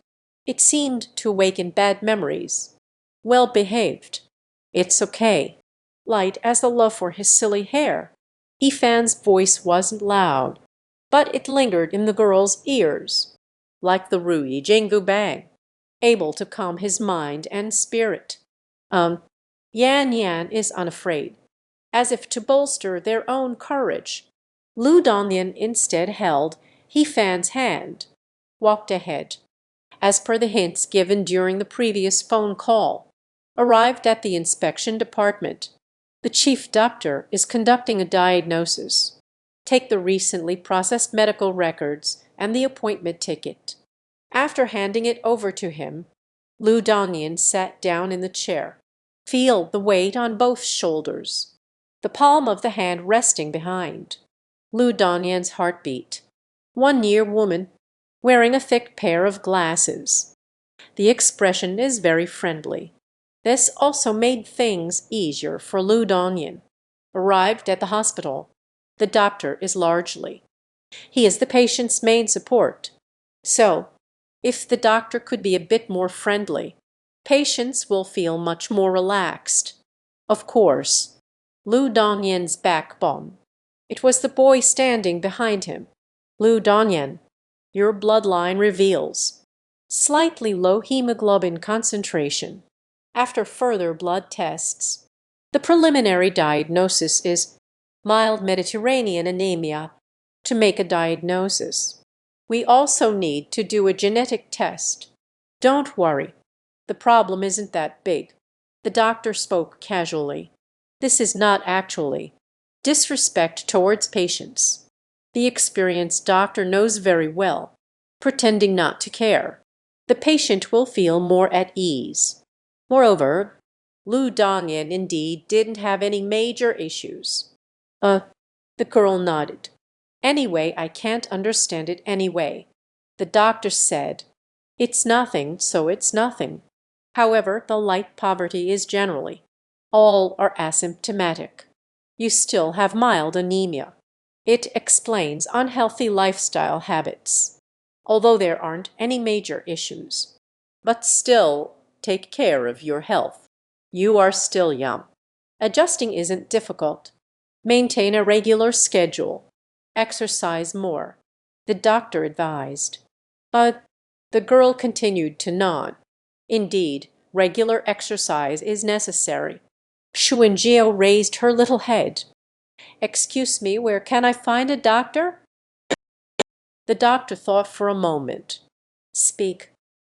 It seemed to awaken bad memories. Well behaved. It's okay. Light as the love for his silly hair. Fan's voice wasn't loud, but it lingered in the girl's ears, like the Rui Jingu Bang, able to calm his mind and spirit. Yan Yan is unafraid, as if to bolster their own courage. Lu Dongyan instead held Fan's hand, walked ahead, as per the hints given during the previous phone call, arrived at the inspection department. The chief doctor is conducting a diagnosis. Take the recently processed medical records and the appointment ticket. After handing it over to him, Lu Dongyan sat down in the chair. Feel the weight on both shoulders, the palm of the hand resting behind. Lu Dongyan's heartbeat. 1-year woman, wearing a thick pair of glasses. The expression is very friendly. This also made things easier for Lu Dongyan. Arrived at the hospital, the doctor is largely. He is the patient's main support. So, if the doctor could be a bit more friendly, patients will feel much more relaxed. Of course, Lu Dongyan's backbone. It was the boy standing behind him. Lu Dongyan, your bloodline reveals slightly low hemoglobin concentration. After further blood tests, the preliminary diagnosis is mild Mediterranean anemia. To make a diagnosis, we also need to do a genetic test. Don't worry, the problem isn't that big. The doctor spoke casually. This is not actually disrespect towards patients. The experienced doctor knows very well, pretending not to care. The patient will feel more at ease. Moreover, Lu Dongyan indeed didn't have any major issues. The girl nodded. Anyway, I can't understand it anyway. The doctor said, it's nothing, so it's nothing. However, the light poverty is generally. All are asymptomatic. You still have mild anemia. It explains unhealthy lifestyle habits, although there aren't any major issues. But still, take care of your health. You are still young. Adjusting isn't difficult. Maintain a regular schedule. Exercise more, the doctor advised. But the girl continued to nod. Indeed, regular exercise is necessary. Shuanjio raised her little head. "Excuse me, where can I find a doctor?" The doctor thought for a moment. "Speak.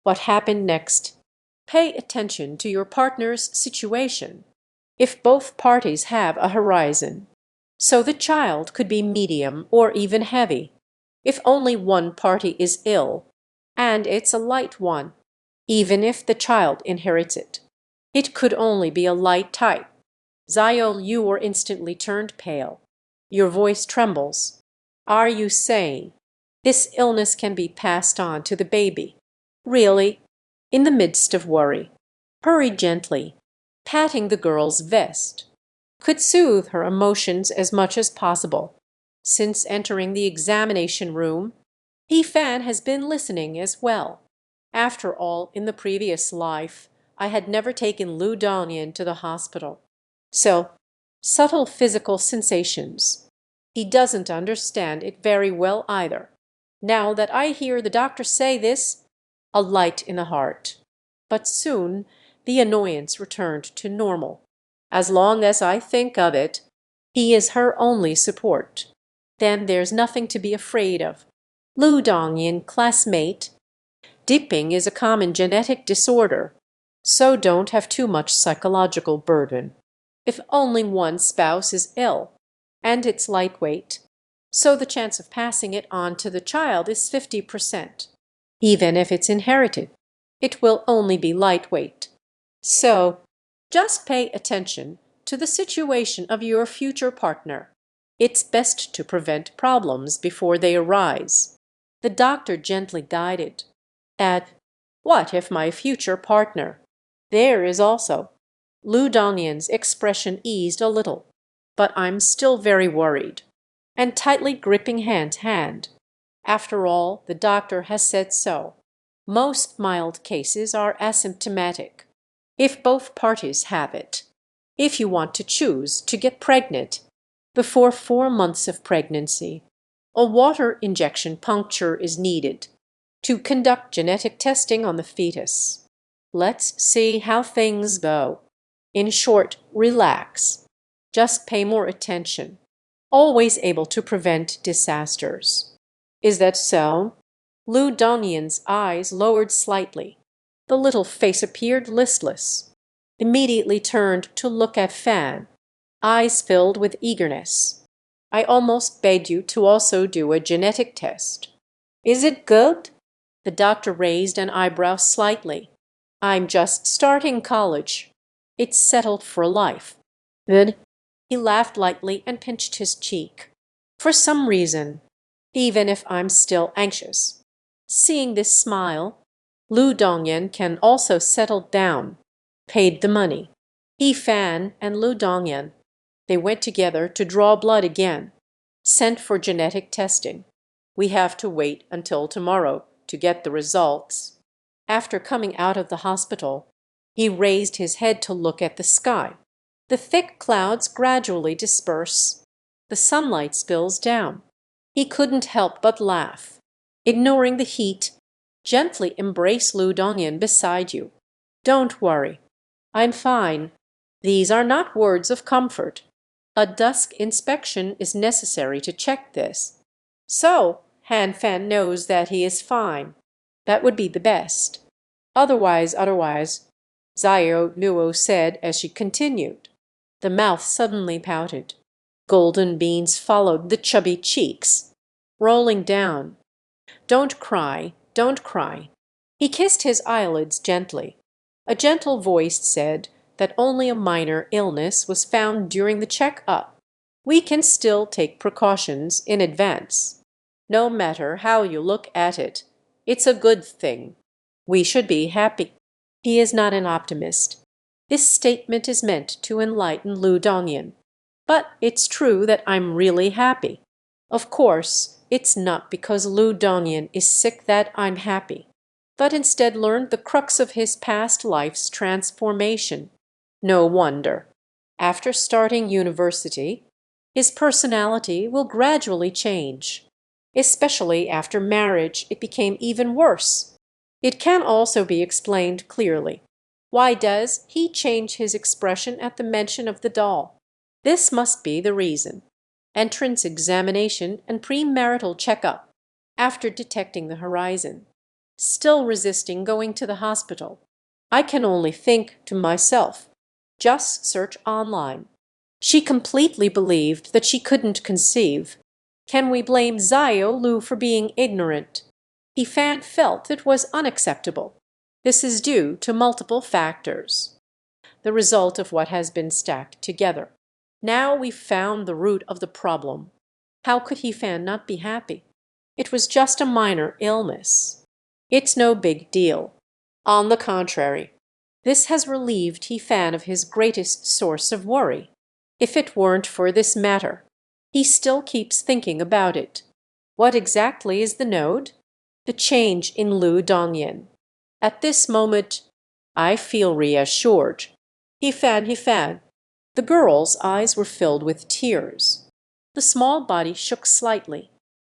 What happened next? Pay attention to your partner's situation. If both parties have a horizon. So the child could be medium or even heavy. If only one party is ill, and it's a light one, even if the child inherits it. It could only be a light type." Zio, you were instantly turned pale. Your voice trembles. "Are you saying this illness can be passed on to the baby? Really?" In the midst of worry, hurried gently, patting the girl's vest, could soothe her emotions as much as possible. Since entering the examination room, Fan has been listening as well. After all, in the previous life, I had never taken Lu Dongyan to the hospital. So, subtle physical sensations. He doesn't understand it very well either. Now that I hear the doctor say this, a light in the heart. But soon the annoyance returned to normal. As long as I think of it, he is her only support. Then there's nothing to be afraid of. Lu Dongyan, classmate. Dipping is a common genetic disorder, so don't have too much psychological burden. If only one spouse is ill, and it's lightweight, so the chance of passing it on to the child is 50%. Even if it's inherited, it will only be lightweight. So, just pay attention to the situation of your future partner. It's best to prevent problems before they arise. The doctor gently guided. Add, what if my future partner? There is also. Lu Dongyan's expression eased a little, but I'm still very worried. And tightly gripping Han's hand. After all, the doctor has said so. Most mild cases are asymptomatic, if both parties have it. If you want to choose to get pregnant before 4 months of pregnancy, a water injection puncture is needed to conduct genetic testing on the fetus. Let's see how things go. In short, relax. Just pay more attention. Always able to prevent disasters. Is that so? Lu Dongyan's eyes lowered slightly. The little face appeared listless. Immediately turned to look at Fan, eyes filled with eagerness. I almost begged you to also do a genetic test. Is it good? The doctor raised an eyebrow slightly. I'm just starting college. It's settled for life. Good. He laughed lightly and pinched his cheek. For some reason, even if I'm still anxious. Seeing this smile, Lu Dongyan can also settle down. Paid the money. Fan and Lu Dongyan. They went together to draw blood again. Sent for genetic testing. We have to wait until tomorrow to get the results. After coming out of the hospital, he raised his head to look at the sky. The thick clouds gradually disperse. The sunlight spills down. He couldn't help but laugh. Ignoring the heat, gently embrace Lu Dongyan beside you. Don't worry. I'm fine. These are not words of comfort. A dusk inspection is necessary to check this. So, Han Fan knows that he is fine. That would be the best. Otherwise, Zio Nuo said as she continued. The mouth suddenly pouted. Golden beans followed the chubby cheeks, rolling down. Don't cry, don't cry. He kissed his eyelids gently. A gentle voice said that only a minor illness was found during the check-up. We can still take precautions in advance. No matter how you look at it, it's a good thing. We should be happy. He is not an optimist. This statement is meant to enlighten Lu Dongyan. But it's true that I'm really happy. Of course, it's not because Lu Dongyan is sick that I'm happy, but instead learned the crux of his past life's transformation. No wonder. After starting university, his personality will gradually change. Especially after marriage, it became even worse. It can also be explained clearly. Why does he change his expression at the mention of the doll? This must be the reason. Entrance examination and premarital checkup after detecting the horizon. Still resisting going to the hospital. I can only think to myself, just search online. She completely believed that she couldn't conceive. Can we blame Xiao Lu for being ignorant? Fan felt it was unacceptable. This is due to multiple factors. The result of what has been stacked together. Now we've found the root of the problem. How could Fan not be happy? It was just a minor illness. It's no big deal. On the contrary, this has relieved Fan of his greatest source of worry. If it weren't for this matter, he still keeps thinking about it. What exactly is the node? The change in Lu Dongyan. At this moment, I feel reassured. Fan. The girl's eyes were filled with tears. The small body shook slightly,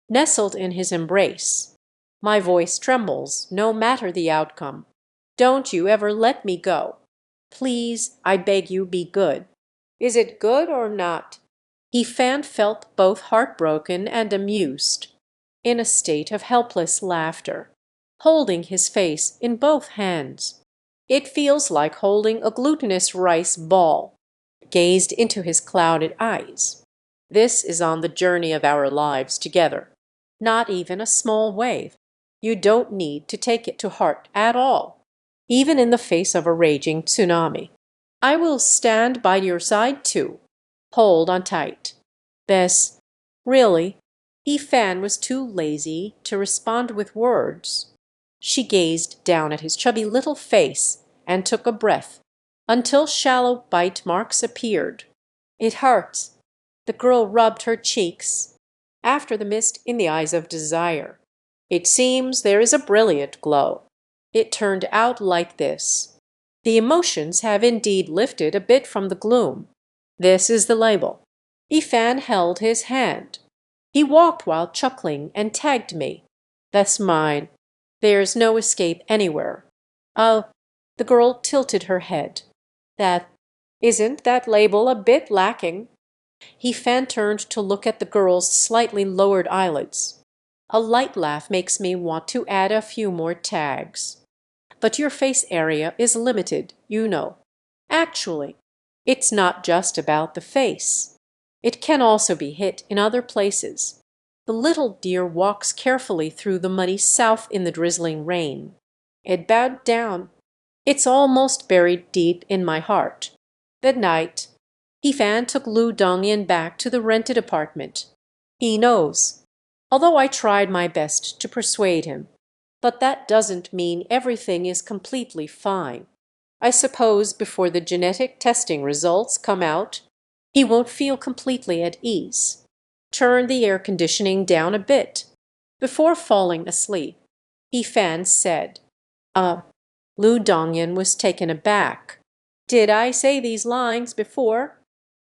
nestled in his embrace. My voice trembles, no matter the outcome. Don't you ever let me go. Please, I beg you, be good. Is it good or not? Fan felt both heartbroken and amused, in a state of helpless laughter, holding his face in both hands. It feels like holding a glutinous rice ball. Gazed into his clouded eyes. This is on the journey of our lives together. Not even a small wave. You don't need to take it to heart at all, even in the face of a raging tsunami. I will stand by your side too. Hold on tight. Bess, really? Fan was too lazy to respond with words. She gazed down at his chubby little face and took a breath until shallow bite marks appeared. It hurts. The girl rubbed her cheeks after the mist in the eyes of desire. It seems there is a brilliant glow. It turned out like this. The emotions have indeed lifted a bit from the gloom. This is the label. Fan held his hand. He walked while chuckling and tagged me. That's mine. There's no escape anywhere. Oh, the girl tilted her head. Isn't that label a bit lacking? Fan turned to look at the girl's slightly lowered eyelids. A light laugh makes me want to add a few more tags. But your face area is limited, you know. Actually, it's not just about the face. It can also be hit in other places. The little deer walks carefully through the muddy south in the drizzling rain. It bowed down. It's almost buried deep in my heart. That night, Fan took Lu Dongyan back to the rented apartment. He knows, although I tried my best to persuade him. But that doesn't mean everything is completely fine. I suppose before the genetic testing results come out, he won't feel completely at ease. Turn the air conditioning down a bit. Before falling asleep, Fan said, Lu Dongyan was taken aback. Did I say these lines before?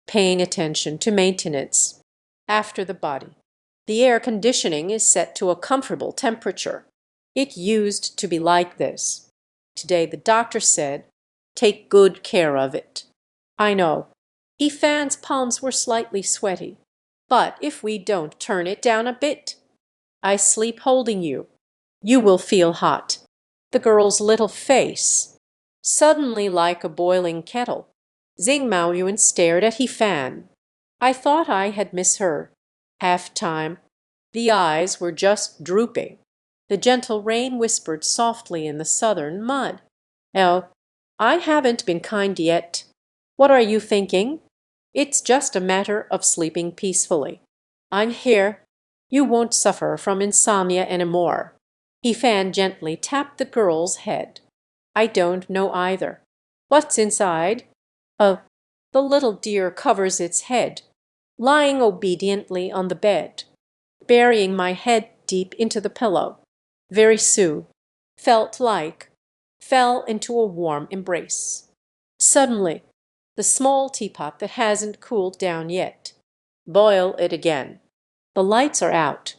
Paying attention to maintenance. After the body. The air conditioning is set to a comfortable temperature. It used to be like this. Today the doctor said, take good care of it. I know. Fan's palms were slightly sweaty. But if we don't turn it down a bit, I sleep holding you. You will feel hot. The girl's little face, suddenly like a boiling kettle. Xing Maoyuan stared at Fan. I thought I had misheard. Half-time, the eyes were just drooping. The gentle rain whispered softly in the southern mud. Oh, I haven't been kind yet. What are you thinking? It's just a matter of sleeping peacefully. I'm here. You won't suffer from insomnia anymore. Fan gently tapped the girl's head. I don't know either. What's inside? The little deer covers its head, lying obediently on the bed, burying my head deep into the pillow. Very soon, fell into a warm embrace. Suddenly, the small teapot that hasn't cooled down yet. Boil it again. The lights are out.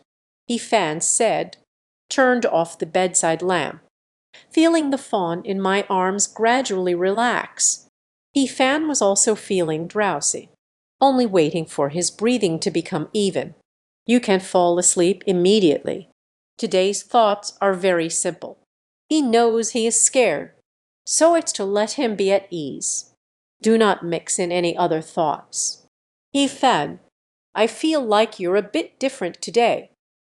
Fan said, turned off the bedside lamp. feeling the fawn in my arms gradually relax. Fan was also feeling drowsy, only waiting for his breathing to become even. You can fall asleep immediately. Today's thoughts are very simple. He knows he is scared, so it's to let him be at ease. Do not mix in any other thoughts. Fan, I feel like you're a bit different today.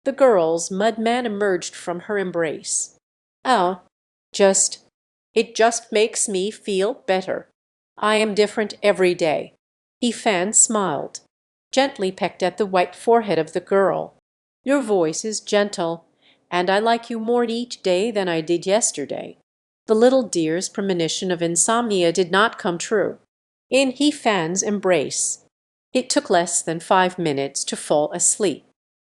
The girl's mudman emerged from her embrace. Oh, just, it just makes me feel better. I am different every day. Fan smiled, gently pecked at the white forehead of the girl. Your voice is gentle, and I like you more each day than I did yesterday. The little dear's premonition of insomnia did not come true. In Fan's embrace, it took less than 5 minutes to fall asleep,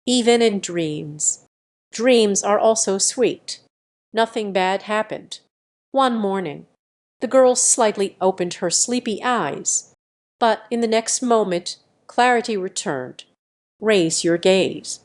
even in dreams. Dreams are also sweet. Nothing bad happened. One morning, the girl slightly opened her sleepy eyes, but in the next moment clarity returned. Raise your gaze.